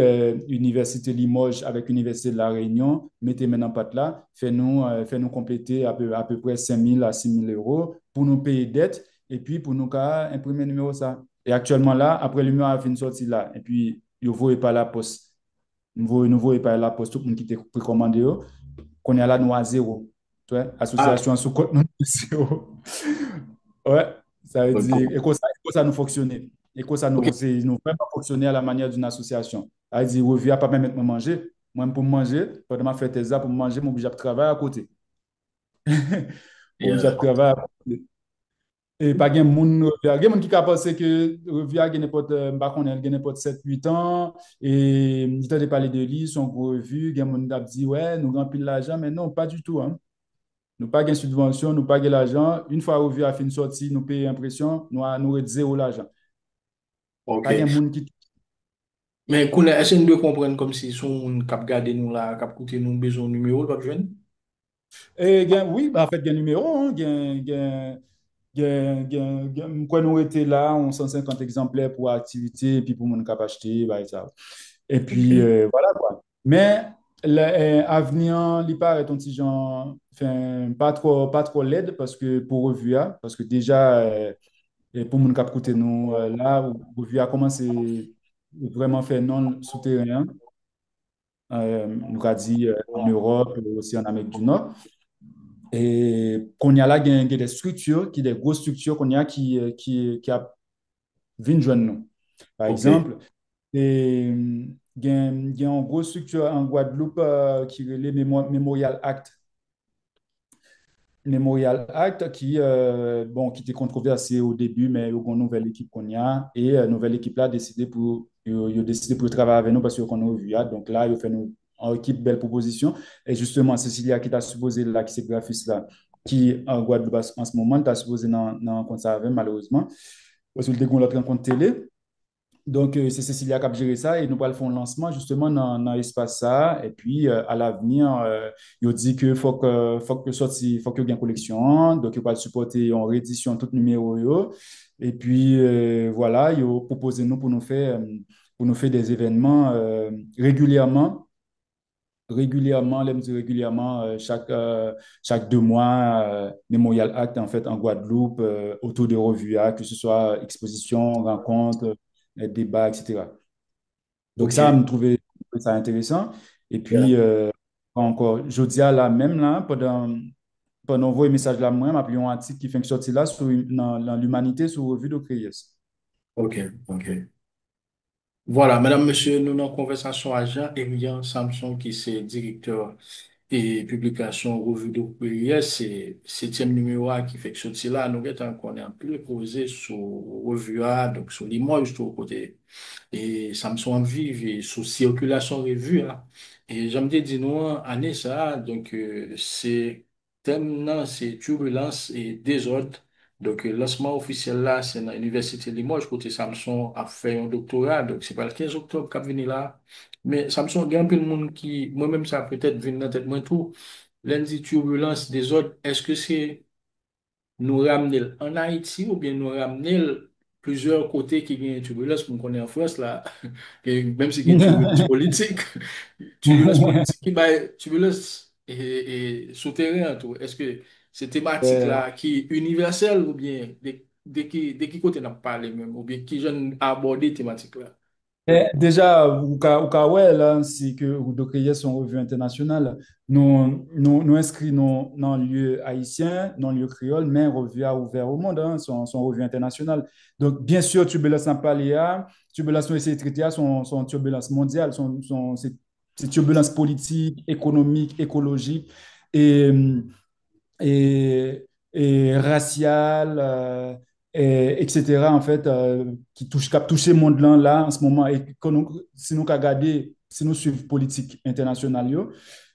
Université Limoges avec Université de La Réunion, mettez maintenant pas là, fait nous compléter à peu près 5 000 à 6 000 euros pour nous payer dette et puis pour nous imprimer le numéro ça. Et actuellement là, après le numéro a fini sorti là. Et puis, il ne faut pas la poste nouveau et par la poste, tout le monde qui était précommandé, qu'on est là, nous à zéro. Tu vois, Ah, association sous compte, nous à zéro. Ouais, ça veut dire, ok. et que ça nous fonctionnait. Et que ça Ok. nous fait pas fonctionner à la manière d'une association. Ça veut dire, revient pas même manger. Moi, pour manger, pendant ma fête, pour manger, je suis obligé de travailler à côté. Obligé de Yeah. travailler à côté. Et pas gen moun, gen moun qui a pensé que Revia gen n'importe, bah, qu'on a gen n'importe 7 8 ans, et il t'a parlé de lui, son gros revue, gen moun a dit, ouais, nous gagnons l'argent, mais non, pas du tout, hein. Nous pas gain subvention, nous pas gain l'argent. Une fois Revia a fait une sortie, nous payons impression, nous avons zéro l'argent. Pas Ok. gen moun qui. Mais qu'on essaie de comprendre comme si son cap garder nous là, cap coûter nous besoin numéro, pas besoin. Oui, bah, en fait, gen numéro, hein, quoi nous était là, on 150 exemplaires pour activité, et puis pour mon cap acheter, bah, et ça. Et puis, Ok. voilà quoi. Mais l'avenir, il paraît un petit genre, enfin, pas trop laid parce que pour Revua, parce que déjà, et pour mon cap côté nous, là, où Revua a commencé vraiment faire non souterrain, nous a dit en Europe et aussi en Amérique du Nord. Et qu'on y a là, il y a des structures, des grosses structures qu'on y a qui a vu joindre nous. Par Ok. exemple, et il y a une grosse structure en Guadeloupe qui est le Memorial Act. Memorial Act qui était controversé au début, mais il y a une nouvelle équipe qu'on y a. Et la nouvelle équipe là a décidé pour travailler avec nous parce qu'on a vu. Donc là, il fait nous en équipe belle proposition. Et justement, Cécilia qui t'a supposé là, qui c'est graphiste là, qui en Guadeloupe en ce moment, t'a supposé dans compte ça avec malheureusement. Parce que le dégoût l'autre rencontre télé. Donc, c'est Cécilia qui a géré ça et nous allons faire un lancement justement dans l'espace ça. Et puis, à l'avenir, il dit que faut que sorti, faut que y ait une collection. Donc, il va supporter en réédition tout numéro. Et puis, voilà, il propose nous pour nous faire des événements régulièrement. Régulièrement, l'aime dire régulièrement, chaque 2 mois, Memorial Act, en fait, en Guadeloupe, autour de revues, que ce soit exposition, rencontres, débats, etc. Donc, ça, Ok. me trouvait ça intéressant. Et Yeah. puis, encore, je dis à la même, là, pendant vos messages là, moi, m'a un article qui fait une sortie là dans l'humanité sur revue de Créas. Ok. Ok. Voilà, mesdames, messieurs, nous avons conversation avec Jean-Emilion Samson, qui est directeur et publication revue de presse, c'est septième numéro A qui fait que sorti là, nous qu'on est un peu posé sur revue A, donc sur l'image, tout côté. Et Samsung Vive et sous circulation revue là. Et j'aime dire nous année ça donc c'est thème là c'est turbulence et désordre. Donc lancement officiel là c'est dans l'université de Limoges côté Samsung a fait un doctorat donc c'est pas le 15 octobre qu'a venu là. Mais Samsung il y a un peu de monde qui moi-même ça peut-être venu dans la tête moi tout. Lundi turbulence désordre est-ce que c'est nous ramener en Haïti ou bien nous ramener plusieurs côtés qui gagnent turbulence pour qu'on est en France là, et même si il y a une turbulence politique, turbulence politique qui va turbulence et souterrain tout. Est-ce que cette thématique Euh, là qui est universelle ou bien de qui côté n'a pas parlé même ou bien qui j'aime aborder thématique là? Déjà, au cas où, là, c'est que vous devriez son revue internationale, nous inscrivons dans le lieu haïtien, dans le lieu créole, mais revue à ouvert au monde, hein, son revue internationale. Donc, bien sûr, turbulence en paléa, turbulence et traité sont turbulence mondiale, c'est turbulence politique, économique, écologique et, et raciale, etc., en fait, qui a touché le monde là, en ce moment. Et si nous regardons, si nous suivons politique internationale,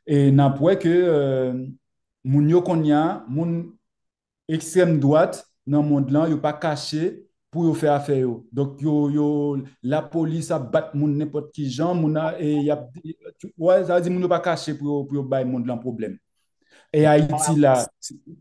et n'a pas que moun yo qu'on y a, moun extrême droite dans le monde là, yo pas caché pour yo faire affaire yo. Donc la police a battu moun n'importe qui gens, et ouais, ça veut dire moun yo pas caché pour yo battre monde là problème. Et Haïti, là,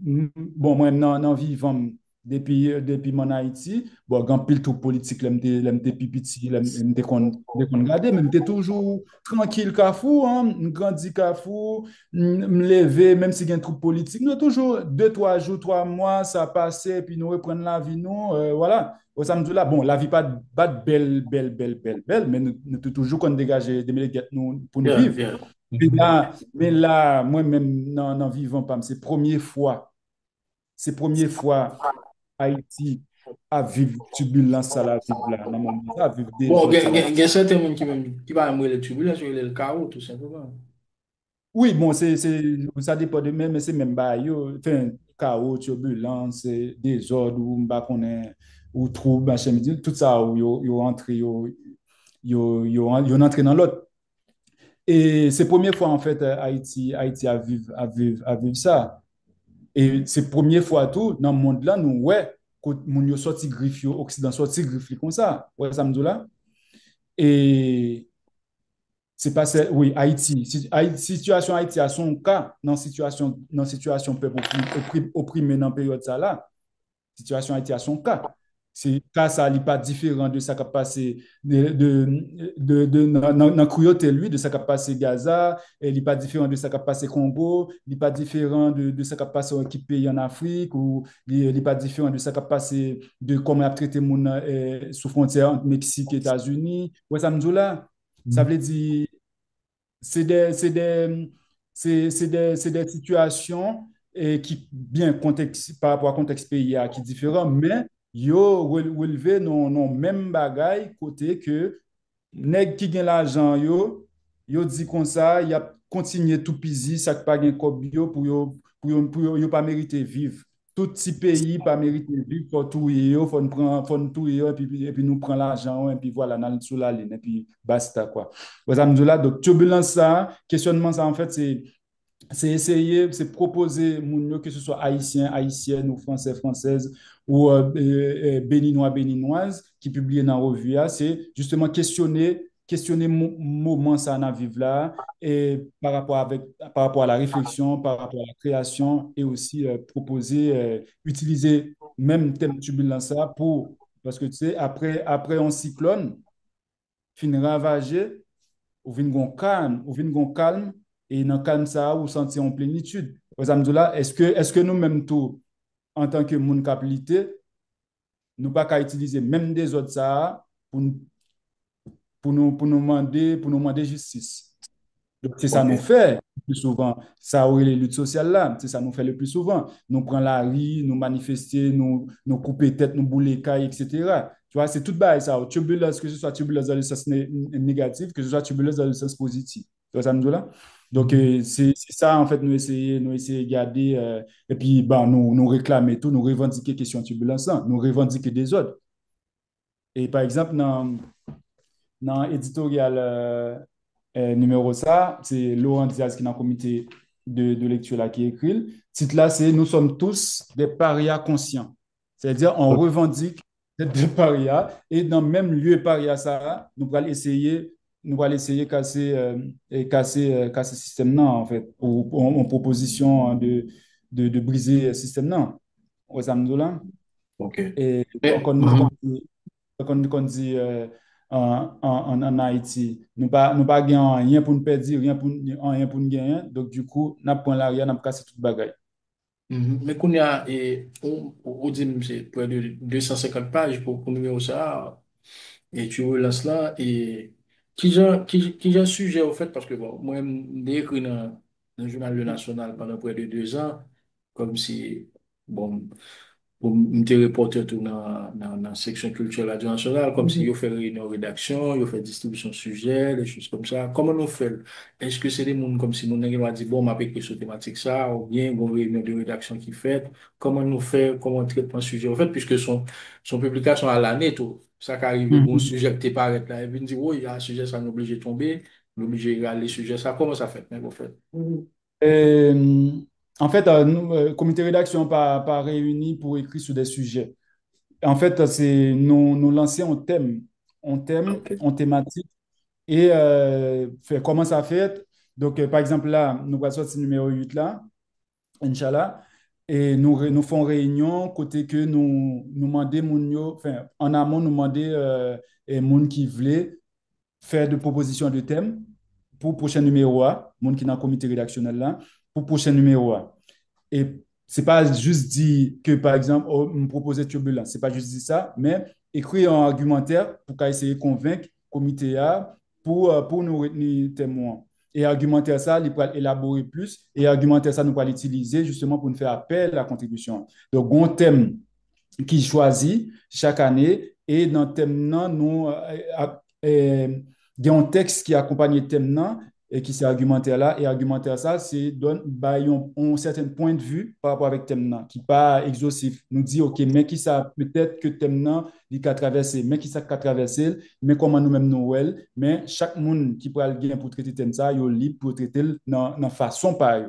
bon, moi, non, vivant depuis mon Haïti, bon, quand pile tout politique, l'MT pipiti, l'MT qu'on regardait, mais j'étais toujours tranquille, kafou, hein, grandi kafou, me lever, même si il y a un truc politique, nous, toujours 2, 3 jours, 3 mois, ça passait, puis nous reprenons la vie, nous, voilà. Au samedi là, bon, la vie pas de belle, mais nous toujours qu'on dégage des milliers nous, pour nous Bien, vivre. bien. Mais là, moi-même, non, vivant pas, c'est première fois Haïti à vivre turbulence à la vivre là, dans mon monde, à vivre des Bon, autres ça là. il y a certains monde qui va aimer les turbulences, le chaos tout simplement. Oui, bon, ça dépend de même, mais c'est même pas, enfin, chaos, turbulence, désordre, ou m'ba connaît, ou trouble, machin, tout ça, où yo rentre, yo rentre dans l'autre. Et c'est la première fois, en fait, Haïti à vivre ça. Et c'est la première fois tout, dans le monde là, nous, ouais, quand moun yo sorti griffe, Occident sorti griffe comme ça. Ouais, ça me dit là. Et c'est pas ça, oui, Haïti. Situation Haïti a son cas, dans situation peuple opprimé dans la période ça là. Situation Haïti a son cas. C'est cas ça n'est pas différent de ça qui a passé dans la cruauté lui de ça qui a passé Gaza, et il n'est pas différent de ça qui a passé Congo, il n'est pas différent de ça qui a passé dans qui pays en Afrique, ou il n'est pas différent de ça qui a passé de comment on a traité mon sous frontière entre Mexique et États-Unis. Ouais, ça me dit là, ça veut dire c'est des situations qui, bien, contexte, par rapport à contexte pays qui est différent, mais yo relevé non même bagaille côté que nèg qui gagne l'argent yo dit comme ça, il a continué tout pisi, ça pas gain kob yo pour yo pas mériter vivre. Tout petit pays pas mériter vivre, faut tout yo, faut nous tout yo, et puis nous prend l'argent, et puis voilà, dans sous la ligne, et puis basta quoi. Vous avez là, donc turbulence ça, questionnement ça en fait c'est essayer, c'est proposer moun yo, que ce soit haïtien, haïtienne ou français, française ou béninois, béninoise qui publie dans la revue, c'est justement questionner moment ça dans vivre là, et par rapport à la réflexion, par rapport à la création, et aussi proposer, utiliser même thème turbulence ça parce que tu sais, après un cyclone, fin ravagé, ou vin gon calme, et dans le calme ça, ou sentir en plénitude. Par exemple, là, est-ce que nous-mêmes tout, en tant que monde capacité, nous pas qu'à utiliser même des autres ça pour nous demander justice. Donc, c'est ça Ok. nous fait le plus souvent. Ça aurait les luttes sociales là, c'est ça nous fait le plus souvent. Nous prenons la rue, nous manifester, nous couper tête, nous bouler caille, etc. Tu vois, c'est tout bas ça. Turbulence, que ce soit turbulence dans le sens négatif, que ce soit turbulence dans le sens positif. Tu vois ça, nous là? Donc, c'est ça, en fait, nous essayer de garder, et puis, bah, nous réclamer tout, nous revendiquer question turbulence, là, nous revendiquer des autres. Et par exemple, dans l'éditorial numéro ça, c'est Laurent Diaz qui est dans le comité de lecture là qui écrit. Le titre là, c'est Nous sommes tous des parias conscients. C'est-à-dire, on revendique d'être des parias et dans le même lieu paria ça, nous allons essayer casser casser ce système là en fait, en proposition de briser le système là. Ouais, ça me dit là. Ok. Et Mais, qu'on dit en Haïti, nous pas gagner rien pour nous perdre, rien pour nous gagner. Donc, du coup, nous prenons l'arrière, nous cassé toute bagaille. mais qu'on y a, et on dit, c'est près de 250 pages pour numéro ça, et tu relances là, et qui j'ai sujet au fait, parce que bon, moi, j'ai écrit dans le journal Le National pendant près de 2 ans, comme si, bon, pour me reporter tout dans la section culturelle radio nationale, comme si Mhm. vous fait réunion rédaction, vous fait distribution de sujets, des choses comme ça. Comment nous fait? Est-ce que c'est des gens comme si nous avons dit, bon, m'a écrit sur thématique ça, ou bien une réunion de rédaction qui fait? Comment nous fait, comment on traite un sujet? En fait, puisque son publication à l'année, tout, ça qui arrive, bon, Mhm. sujet qui paraît là, et puis on dit, oui, il y a un sujet, ça nous oblige de tomber, nous oblige de regarder les sujets, ça, comment ça fait, mais vous faites? Euh, En fait, nous, comité rédaction pas réuni pour écrire sur des sujets. En fait, c'est nous lancer en thème, OK. en thématique et faire comment ça fait. Donc, par exemple, là, nous allons sortir numéro 8 là. Inch'Allah. Et nous faisons réunion, côté que nous demandons, enfin, en amont, nous demandons et moun qui voulait faire des propositions de thèmes pour le prochain numéro A, moun qui est dans le comité rédactionnel là, pour le prochain numéro A. Et c'est pas juste dire que, par exemple, oh, me proposer turbulence, c'est pas juste dire ça, mais écrire un argumentaire pour essayer de convaincre le comité A pour nous retenir témoins. Et argumentaire ça, il peut élaborer plus, et argumentaire ça, nous peut l'utiliser justement pour nous faire appel à la contribution. Donc, un thème qui choisit chaque année, et dans le thème, là, nous, il y a un texte qui accompagne le thème là, et qui c'est argumentaire là, et argumentaire ça, c'est donne bah, un certain point de vue par rapport avec thème là, qui pas exhaustif. Nous dit, OK, mais qui ça, peut-être que thème là, il a traversé, mais qui ça a traversé, mais comment nous-mêmes nous, mais chaque monde qui prend le gain pour traiter thème ça, il est libre pour traiter dans façon pareille.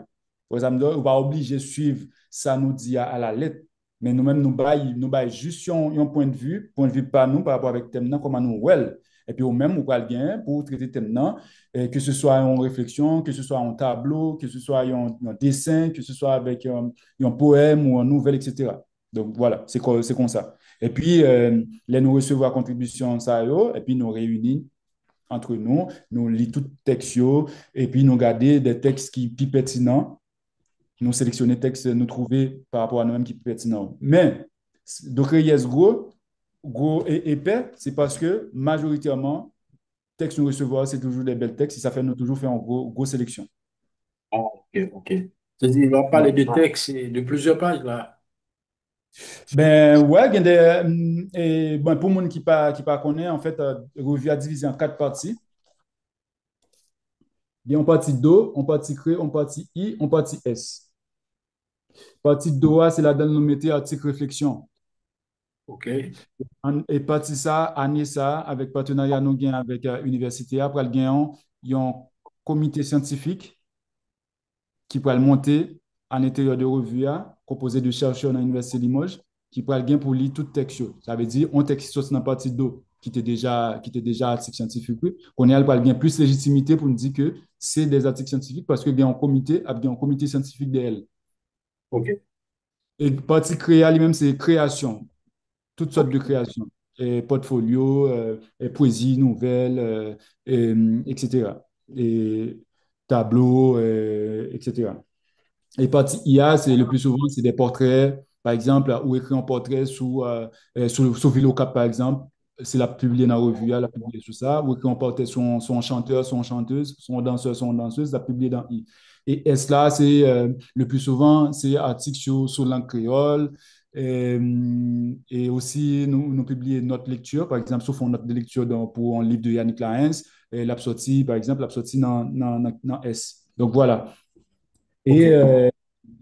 Par exemple, on va obliger de suivre ça nous dit à la lettre, mais nous-mêmes, nous baillons juste un point de vue par nous par rapport avec le thème, comment nous, well. Et puis, au même, on va le gagner pour traiter le thème, que ce soit en réflexion, que ce soit en tableau, que ce soit en dessin, que ce soit avec un poème ou une nouvelle, etc. Donc, voilà, c'est comme ça. Et puis, les nous recevons la contribution, ça, et puis nous réunissons entre nous, nous lisons tout texte, et puis nous gardons des textes qui sont pertinents, nous sélectionner textes, nous trouver par rapport à nous-mêmes qui sont pertinents. Mais, donc, yes, gros et épais, c'est parce que majoritairement, textes nous recevoir, c'est toujours des belles textes et ça fait nous toujours faire une grosse sélection. Ah, OK, OK. C'est-à-dire, il va parler Ouais. de textes et de plusieurs pages là. Ben ouais, il y a et, bon, pour les gens qui pas connaît, en fait, revue a divisé en 4 parties. Il y a une partie Do, une partie Cré, une partie I, une partie S. Partie Do, c'est la donne nous mettez article réflexion. OK. Et partie ça, année ça, avec partenariat nous gain avec l'université, après le gain, il y a un comité scientifique qui pourrait le monter à l'intérieur de revue, composé de chercheurs dans l'Université de Limoges, qui pourrait bien pour lire tout texte. Ça veut dire, un texte qui dans la partie d'eau, qui était déjà article scientifique, qu'on ait bien plus légitimité pour nous dire que c'est des articles scientifiques parce qu'il y a un comité scientifique d'elle. OK. Et partie créa, lui-même, c'est création, toutes sortes de créations. Et portfolio, et poésie, nouvelles, etc. Et tableaux, etc. Et partie IA, c'est le plus souvent, c'est des portraits, par exemple, ou écrit un portrait sur Vélocap, par exemple, c'est la publié dans la revue, la publié sur ça, ou écrit un portrait sur un chanteur, sur une chanteuse, sur un danseur, sur une danseuse, la publié dans I. Et S là, c'est le plus souvent, c'est article sur langue créole. Et aussi, nous publions notre lecture, par exemple, sauf une note de lecture pour un livre de Yannick Lahens, et par exemple, l'absorti dans S. Donc voilà. Ok. Et, euh,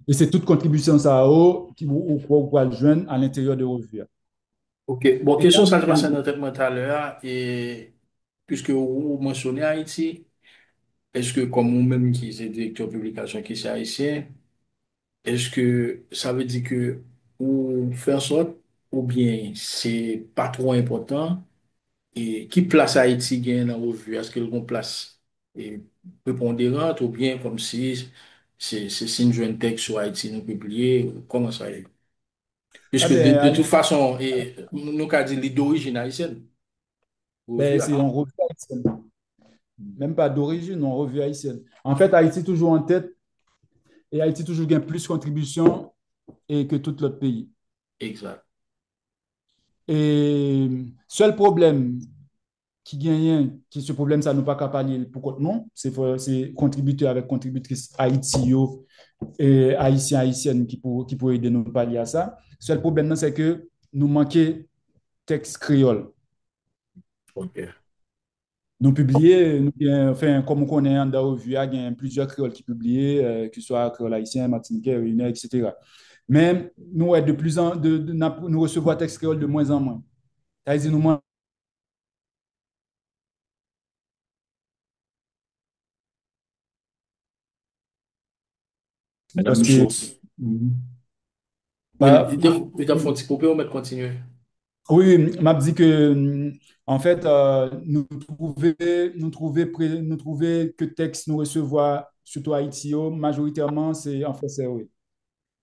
et c'est toute contribution ça qui ou quoi joindre à l'intérieur de revue. Ok. Bon, Et question ça te passe dans tête tout à l'heure, et puisque vous mentionnez Haïti, est-ce que comme vous-même qui êtes directeur de publication qui est haïtien, est-ce que ça veut dire que ou faire en sorte, ou bien c'est pas trop important, et qui place Haïti gagne dans la revue? Est-ce qu'il y a une place et prépondérante, ou bien comme si c'est une jeune texte sur Haïti nous publié, comment ça est? ah Puisque de toute façon, et, nous avons dit l'idée d'origine haïtienne, revue. c'est en revue haïtienne. Même pas d'origine, en revue haïtienne. En fait, Haïti toujours en tête et Haïti toujours gagne plus de contributions que tout l'autre pays. Exact. Et seul problème qui gagne, qui ce problème, ça nous pas qu'à parler pour contre non, c'est contributeur avec contributrice Haïti et haïtien, haïtienne qui pourrait aider nous parler à ça. Seul problème, c'est que nous manquons texte créole. Ok. Nous publier, enfin, comme on connaît en revue, il y a plusieurs créoles qui publient, que ce soit créole haïtien, martiniquais, réunionnais, etc. Mais nous, de plus en nous recevons texte créole de moins en moins. C'est-à-dire, nous, Madame parce que, Rousseau. Mhm. Oui, bah, il a fait un petit coupé, on va continuer. oui, m'a dit que, en fait, nous trouver que texte nous recevoir, surtout à Haïti, majoritairement, c'est en français, oui.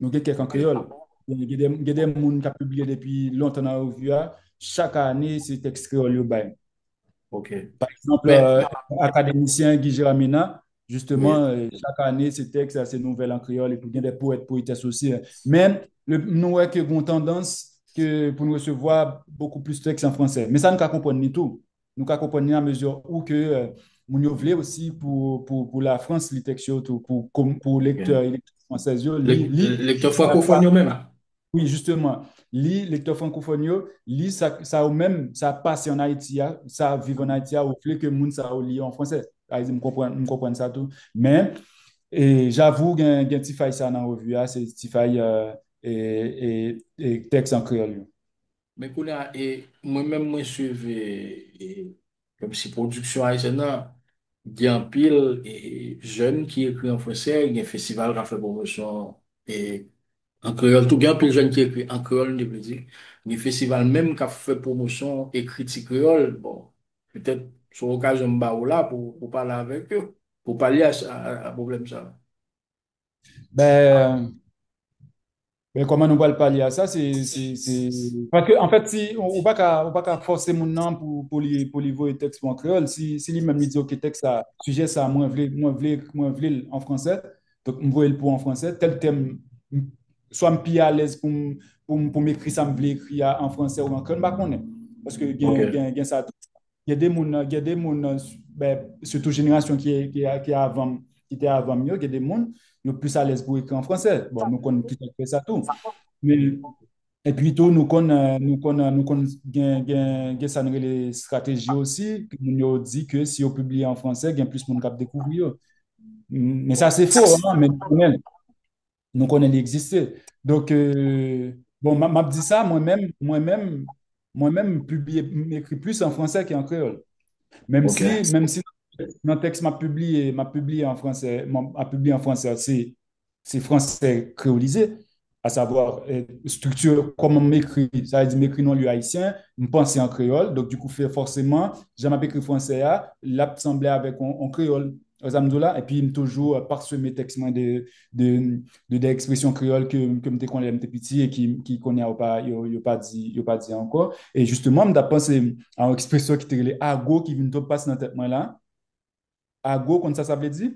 Nous avons quelques en Ok. créole. Il y a des gens qui ont publié depuis longtemps dans la revue. Chaque année, c'est texte créole. Ok. Par exemple, Mais, académicien Guy Jéramina, oui. justement, chaque année, ses textes, ses nouvelles en créole, et puis il y a des poètes, poétesses aussi. Même, nous avons une tendance que pour nous recevoir beaucoup plus de textes en français. Mais ça, nous ne comprenons pas tout. Nous ne comprenons pas à mesure où que nous voulons aussi pour la France, les textes, surtout, pour lecteurs et lecteurs français, Lecteur francophone, même. oui, justement, les lecteurs francophones, ça ou même, ça passe en Haïti, ça vit en Haïti, au fait que les gens ça lit en français. Ah, ils me comprennent ça tout. Mais, j'avoue qu'il y a un petit faille ça dans la revue, c'est petit faille et texte en créole. Mais Kounia, et moi-même, moi, suivais, comme si production haïtienne, il y a un pile et jeunes qui écrit en français, il y a un festival qui a fait promotion et en créole, tout il y a un pile jeune qui écrit en créole, on peut dire. Il y a un festival même qui a fait promotion et critique créole. Bon, peut-être sur l'occasion de là pour parler avec eux, pour parler à problème ça. Ben, mais comment nous allons parler à ça, Parce que, en fait, si on ne va pas forcer mon nom pour lui voir le texte en créole, si lui-même lui dit, OK, texte, ça, sujet, ça, moi, v'lais en français, donc, je vois le pour en français, tel thème, soit je suis à l'aise pour m'écrire ça, je écrire en français ou en créole, je ne connais pas. Parce que, Ok, ça, il y a des gens, ben, surtout génération qui est avant, qui était avant mieux, il y a des gens qui sont plus à l'aise pour écrire en français. Bon, nous connaissons qui fait ça tout. Mais, et puis tout, nous connaissons ça les stratégies aussi. Nous avons dit que si on publie en français, il y a plus de monde qui découvrir. Mais ça, c'est faux, hein, mais nous connaissons l'exister. Donc, bon, m'a dit ça, moi-même, m'écris plus en français qu'en créole. ok, Même si mon texte m'a publié en français, m'a publié en français, c'est français créolisé, à savoir structure, comment m'écrit, ça veut dire m'écrit non lieu haïtien, me penser en créole, donc du coup, fait forcément, j'ai m'a écrit français, l'a semblé avec en créole. Et puis, il me toujours parsemé texte moi, des expressions créoles que me connais petit et qui connaît pas, il pas dit encore. Et justement, je pense à une expression qui était ago qui vient de passer dans la tête moi là. Ago, comme ça veut dire?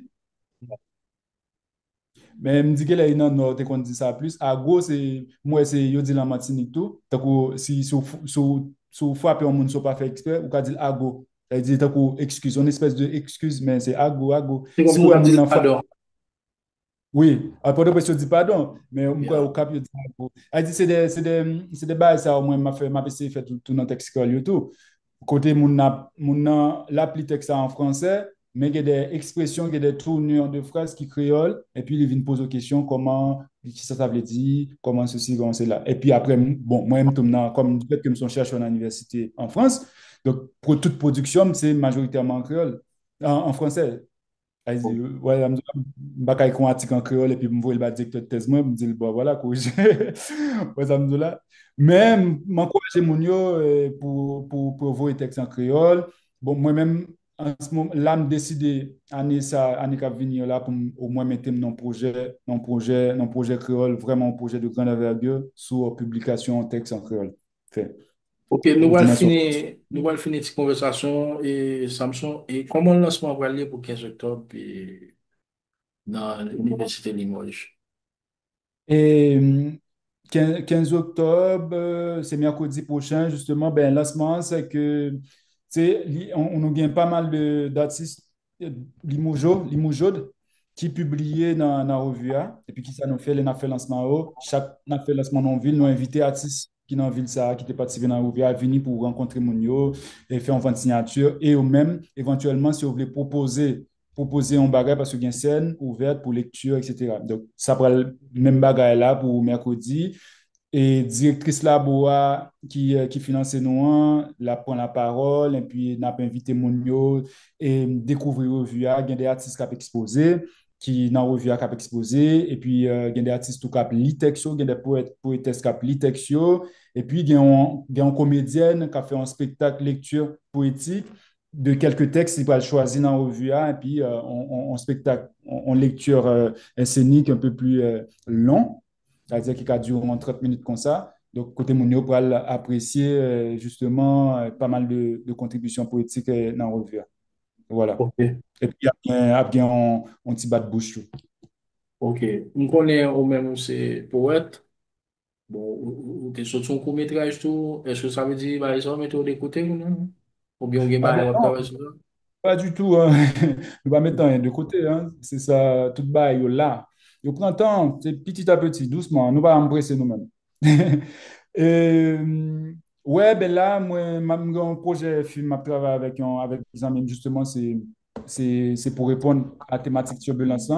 Mais je me dis que là, non, non, qu'on dit ça plus. Ago, c'est, moi, c'est, yo dit la Martinique tout. Donc, si vous frappez un monde, ne pas fait exprès, ou qu'à dire ago. Ça veut dire, excuse, une espèce de excuse, mais c'est ago, ago. c'est comme Si si vous on avez dit un frappe, pardon. oui, après, je dis pardon, mais Yeah. au cap, je dis ago. Elle dit, c'est des bases, ça, au moins, m'a essayé de faire tout dans le texte, et tout. Côté l'appli texte en français, mais il y a des expressions, il y a des tournures de phrases qui créolent, et puis il vient poser aux questions comment, qui ça veut dire, comment ceci, comment cela. Et puis après, bon, moi, comme du fait que je suis chercheur en université en France, donc pour toute production, c'est majoritairement en créole, en français. Ouais, je vais écrire un article en créole et puis je vais le directeur de thèse, moi, je me dis, bon, voilà, corrigé. Ouais, ça me dit là. Mais m'encourager mon yo pour voir les textes en créole. Bon, moi-même, en ce moment, là, je décidé, année qui va venir là, pour au moins mettre dans projet créole, vraiment un projet de grande envergure sur publication en texte en créole. Fait, Ok, dimension. nous allons finir cette conversation et Samson, et comment le lancement va aller pour 15 octobre et dans l'Université de Limoges? Et 15 octobre, c'est mercredi prochain, justement, ben, lancement, c'est que, tu sais, on nous gagne pas mal d'artistes Limoujoud qui publiaient dans la revue A, et puis qui ça nous fait, on a fait lancement haut. Chaque, on a fait lancement dans la ville, nous avons invité artistes qui dans la ville, ça, qui étaient participés dans la revue A, à venir pour rencontrer mon et faire une vente signature, et au même, éventuellement, si vous voulez proposer un bagage parce qu'il y a une scène ouverte pour lecture, etc. Donc, ça prend le même bagage là pour mercredi. Et directrice Laboa qui finance nous, la prend la parole et puis n'a pas invité Mounio et découvrir revue, il y a des artistes qui ont exposé, qui dans revue qui ont exposé, et puis il y a des artistes qui ont litexio, il y a des poètes, poétesses qui ont litexio, et puis il y a une comédienne qui a fait un spectacle lecture poétique de quelques textes qu'il va choisir dans la revue, et puis on spectacle, en lecture scénique un peu plus long, c'est-à-dire qui a duré 30 minutes comme ça. Donc, côté Mounio pour apprécier justement pas mal de contributions poétiques dans la revue. Voilà. Ok, Et puis, il y a bien un petit bas de bouche. Tout. ok. Nous connaissons au même c'est poète. Bon, ou t'es sur son court-métrage tout. Est-ce que ça veut dire, par exemple, mettre des côtés ou non? Ou bien on Ah ben va non, travailler sur ça? pas du tout. Hein. Ne pas mettre rien de côté. Hein. C'est ça, tout bas, là. Au printemps, c'est petit à petit, doucement. Nous pas embrasser nous-mêmes. Ouais, ben là, moi, mon projet film, ma travail avec des amis, justement, c'est pour répondre à la thématique turbulence.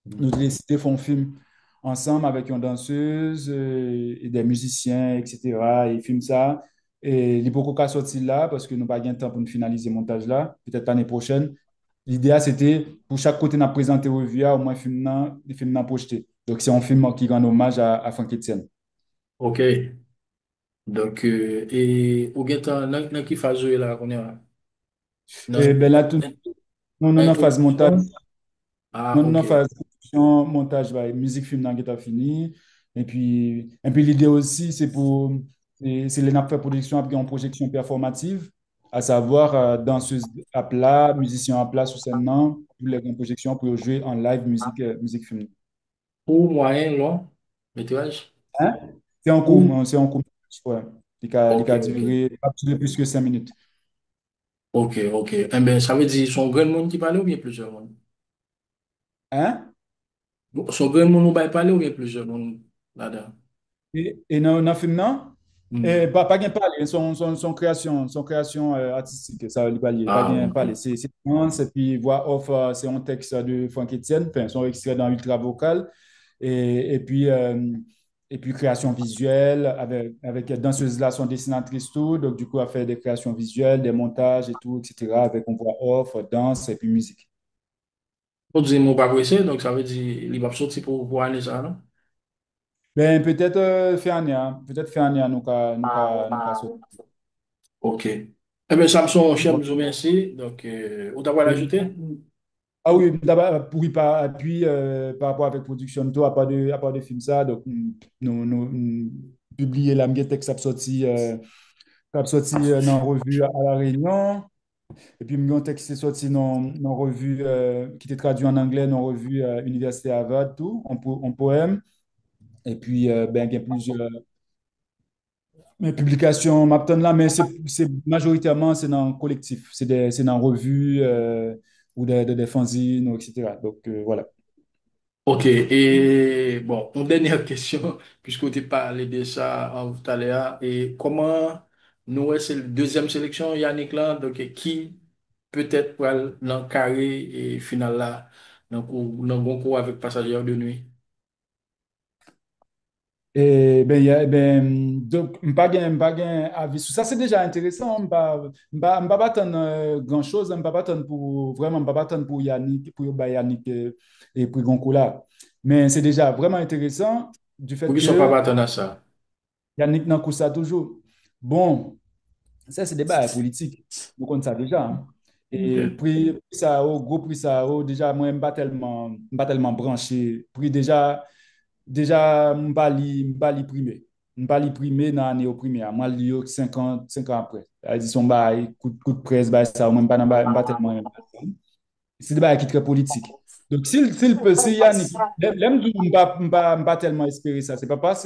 Nous avons décidé de faire un film ensemble avec une danseuse et des musiciens, etc. Et film ça. Et il est beaucoup qu'à sortir là parce que nous n'avons pas de temps pour nous finaliser le montage là, peut-être l'année prochaine. L'idée, c'était pour chaque côté, nous présenter revue, au moins des films projeté. Donc, c'est un film qui rend hommage à Franck Etienne. Ok. Donc, et au guetan, dans qui phase jouer là, on est là? Et Dans ben là, non, phase montage. introduction? Ah, Non, ok. phase production, montage, bah, musique, film, dans qui fini. Et puis l'idée aussi, c'est les nappes de production après en projection performative, à savoir danseuse à plat, musicien à plat sur scène, non, pour les grandes projections pour jouer en live musique, musique film. Ou moyen, long, métrage? Hein? C'est en cours, Ou, hein, c'est en cours. Ouais. ok, Il a ok. duré pas plus que 5 minutes. Ok, ok. Eh ben, ça veut dire, son grand monde qui parle ou bien plusieurs monde? Hein? Son grand monde ou bien parler ou bien plusieurs monde là-dedans? Et dans le film, non? Hmm. Pas bien parler, son création artistique, ça veut pas lier, pas Ah, bien ok. parler. C'est danse, et puis voix off, c'est un texte de Franck Etienne, enfin, son extrait dans Ultra Vocal, et, et puis, euh, et puis création visuelle, avec danseuse là, son dessinatrice, tout, donc du coup, elle fait des créations visuelles, des montages et tout, etc., avec une voix off, danse, et puis musique. On dit mon pas pressé, donc ça veut dire, il va sortir pour aller ça, non? Ben, peut-être faire un an, peut-être faire un an, nous, sauter. Ok. Eh bien, Samson, cher, je vous remercie. Donc, on t'a quoi ajouter? Ah oui, d'abord, oui, puis par rapport avec production, tout, à part de film ça, donc nous publier la même texte qui a sorti dans la revue à La Réunion, et puis mon texte qui est sorti dans la revue, qui était traduit en anglais dans la revue Université Harvard, tout, en poème, et puis ben, il y a plusieurs publications, Mapton là, mais majoritairement, c'est dans le collectif, c'est dans la revue ou des fanzines, etc. Donc voilà. Ok. Et bon, une dernière question, puisque tu parlé de ça tout à l'heure. Et comment nous, ouais, c'est la deuxième sélection, Yannick là, donc qui peut-être pour aller dans le carré et final là, dans le concours avec passagers de nuit. Et ben, donc, m'pas gen avis sur ça, c'est déjà intéressant. M'pas pas attendre grand-chose, m'pas pas attendre pour, vraiment, m'pas pas attendre pour Yannick, pour ba Yannick et pour Goncourt là. Mais c'est déjà vraiment intéressant du Pour fait qu'ils ne soient pas que attendre à ça. Yannick n'en ça toujours. Bon, ça, c'est débat politique. Nous connaissons ça déjà, hein. Et Ok. prix ça, gros prix ça, déjà, moi, je ne suis pas tellement branché. Prix déjà, m'pas li primé. M'pas li primé dans l'année au primaire. Moi, li yo 5 ans après. Elle dit son bail, coup de presse, bail ça, moi, m'pas tellement. C'est des bails qui sont très politiques. Donc, s'il peut, si Yannick, l'aime d'où m'pas tellement espérer ça. C'est pas par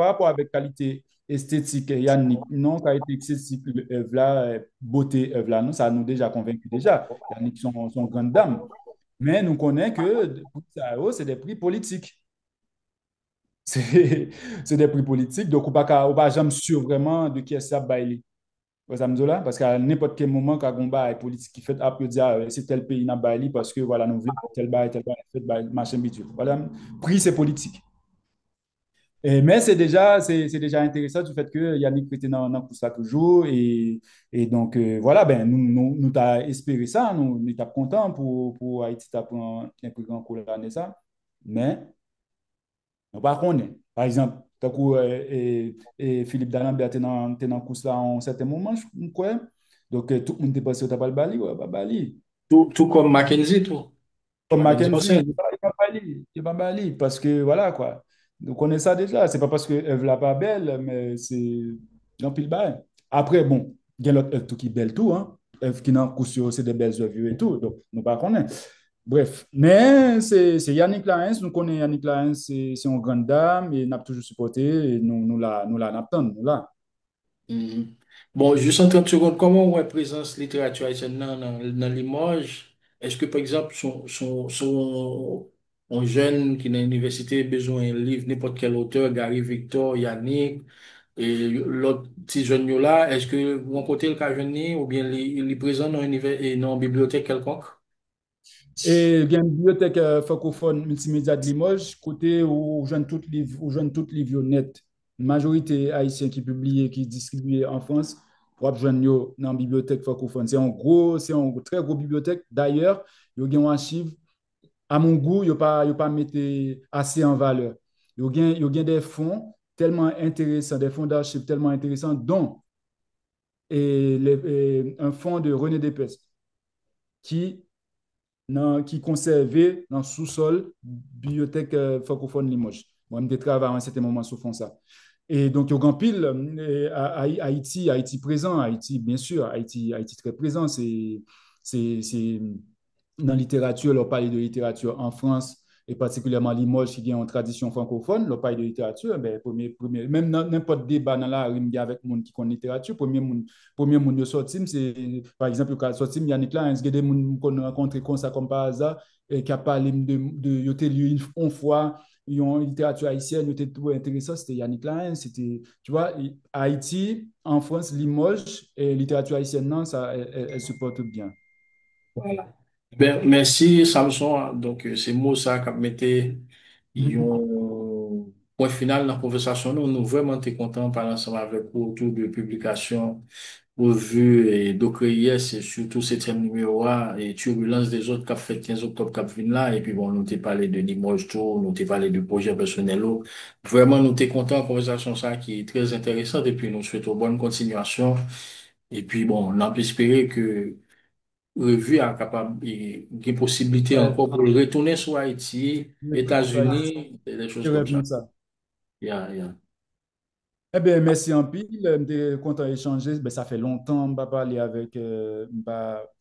rapport avec qualité esthétique, Yannick. Non, qualité esthétique, œuvre là, beauté, œuvre là. Non, ça nous déjà convaincu déjà. Yannick sont grandes dames. Mais nous connaissons que pour ça, oh, c'est des prix politiques. C'est c'est des prix politiques. Donc, on ne va jamais sûr vraiment de qui est ça bail. Là, parce qu'à n'importe quel moment, quand on a politique qui fait après dire c'est tel pays n'a bail parce que voilà, nous voulons tel bail, fait bail, machin bidule. Voilà, prix c'est politique. Mais c'est déjà intéressant du fait que Yannick était dans ça toujours et donc voilà ben nous t'as espéré ça nous t'as content pour Haïti t'as pris un plus grand coup l'année ça mais on pas connaît. Par exemple, tant que et Philippe Dalembert était dans course là en certain moment, je crois. Donc, tout le monde était passé au tabal Bali, ouais, bah, Bali. Tout comme Mackenzie, tout. Comme Mackenzie Mackenzie, Hossein. il pas Bali, il pas Bali, parce que voilà, quoi. Nous connaissons ça déjà. C'est pas parce que Eve là pas belle, mais c'est un pile bail. Après, bon, il y a l'autre Eve tout qui est belle tout, hein. Eve qui n'a cousu, c'est des belles œuvres et tout. Donc, nous pas connaître. Bref, mais c'est Yannick Laens, nous connaissons Yannick Laens, c'est une grande dame et nous avons toujours supporté et nous la n'attendons, nous là. Mhm. Bon, juste en 30 secondes, comment on présence littérature haïtienne dans Limoges? Est-ce que, par exemple, un jeune qui est dans l'université a besoin d'un livre, n'importe quel auteur, Gary Victor, Yannick, et l'autre petit jeune là, est-ce que vous rencontrez le cas jeune ou bien il est présent dans une bibliothèque quelconque? Et il y a une bibliothèque francophone multimédia de Limoges, côté où jeune tout livre net. Une majorité haïtien qui publie, qui distribué en France, pour jeune yo dans la bibliothèque francophone. C'est un très gros bibliothèque. D'ailleurs, il y a un archive, à mon goût, il pas mis assez en valeur. Il y a des fonds tellement intéressants, des fonds d'archives tellement intéressants, dont un fonds de René Despès qui qui conservé dans le sous-sol bibliothèque francophone Limoges. Moi, je travaille à un certain moment sur fond ça. Et donc, il y a grand pile Haïti présent, Haïti, bien sûr, Haïti très présent. C'est dans la littérature, leur parler de littérature en France, et particulièrement Limoges, qui a une tradition francophone, leur parler de littérature, ben, même dans n'importe débat dans la rue, avec les gens qui connaissent littérature, premier monde de sortir, c'est, par exemple, quand sortir, Yannick là, il y a des gens qu'on a rencontrés comme ça, comme par hasard, et qui a parlé de lu une fois, ils ont une littérature haïtienne, c'était tout intéressant, c'était Yannick Lain, c'était, tu vois, Haïti, en France, Limoges, et littérature haïtienne, non, ça, elle supporte bien. Voilà. Ben, merci Samson. Donc, c'est moi ça qui mettait un point final dans la conversation. Nous vraiment très contents de parler ensemble avec vous autour de publication, revue et d'OCRIS et surtout septième numéro A et turbulence des autres qui a fait 15 octobre qui vient là. Et puis bon, nous t'ai parlé de Limoges Tour, nous t'ai parlé du projet personnel. Vraiment, nous t'es contents de la conversation ça qui est très intéressante et puis nous souhaitons bonne continuation. Et puis bon, on a pu espérer que revue est capable, et il y a possibilité Ouais, encore pour retourner sur Haïti, retourner sur Haïti, États-Unis, et des choses c'est comme revenu ça. ça. Yeah, yeah. Eh bien, merci en pile. Je suis content d'échanger. Ben, ça fait longtemps que je n'ai pas parlé avec, fait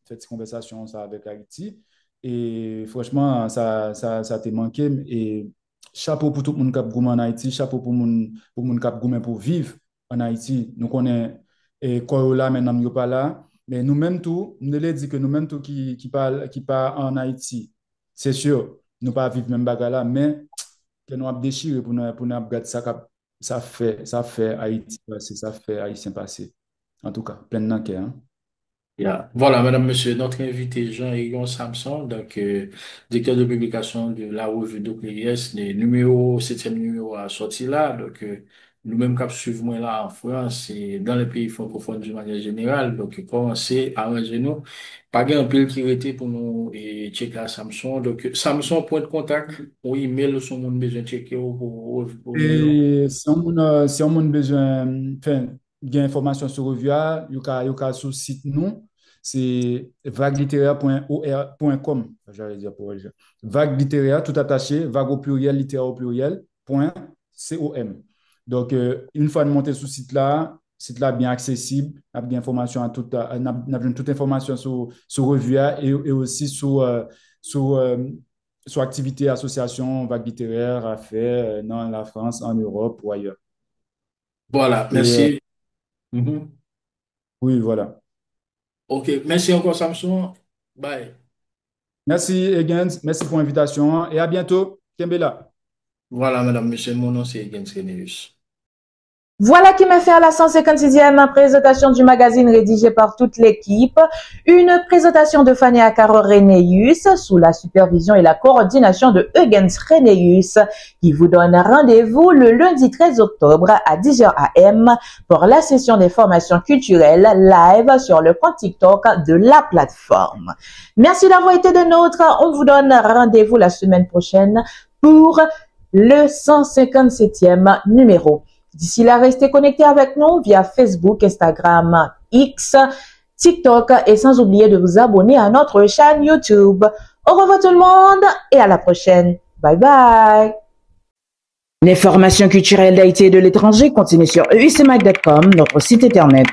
cette conversation ça, avec Haïti. Et franchement, ça t'a manqué. Et chapeau pour tout le monde qui a goumé en Haïti, chapeau pour le monde qui a goumé pour vivre en Haïti. Nous connaissons, et Corolla, maintenant, nous pas là. Mais nous-mêmes tout, nous les dit que nous-mêmes tout qui parlent en Haïti, c'est sûr, nous pas vivre même bagarre là, mais que nous avons déchiré pour nous regarder ça, ça fait Haïti passer, ça fait Haïtien passer. En tout cas, plein de cœur. Hein. Yeah. Voilà, madame, monsieur, notre invité Jean-Ayon Samson, donc directeur de publication de la revue d'OPS, le numéro, 7e numéro a sorti là, donc nous-mêmes qui suivons moi là en France et dans les pays francophones d'une manière générale, donc commencer à arranger nous. Pas un pile qui était pour nous et checker à Samson, donc Samson, point de contact, ou email, son monde besoin de checker pour numéro. Et si on a besoin, enfin, d'informations sur revue, il y a sur le site nous, c'est vaguelittéraire.com, j'allais dire pour elle. Vague littéraire, tout attaché, vague au pluriel, littéraire au pluriel, point com. Donc, une fois monté sur ce site-là bien accessible, on a bien information à toute, on a toute information sur revue et aussi sur, sur activité, association, vague littéraire à faire dans la France, en Europe ou ailleurs. Voilà, Et merci. Mhm. oui, voilà. OK, merci encore Samson. Bye. Merci, Egens. Merci pour l'invitation et à bientôt. Kembela. Voilà, madame, monsieur, mon nom c'est Gens Renéus. Voilà qui met fait à la 156e présentation du magazine rédigé par toute l'équipe. Une présentation de Fania Caro Renéus sous la supervision et la coordination de Eugens Renéus qui vous donne rendez-vous le lundi 13 octobre à 10h AM pour la session des formations culturelles live sur le compte TikTok de la plateforme. Merci d'avoir été de nôtres. On vous donne rendez-vous la semaine prochaine pour le 157e numéro. D'ici là, restez connectés avec nous via Facebook, Instagram, X, TikTok et sans oublier de vous abonner à notre chaîne YouTube. Au revoir tout le monde et à la prochaine. Bye bye. L'information culturelle d'Haïti et de l'étranger continue sur eusmac.com, notre site internet.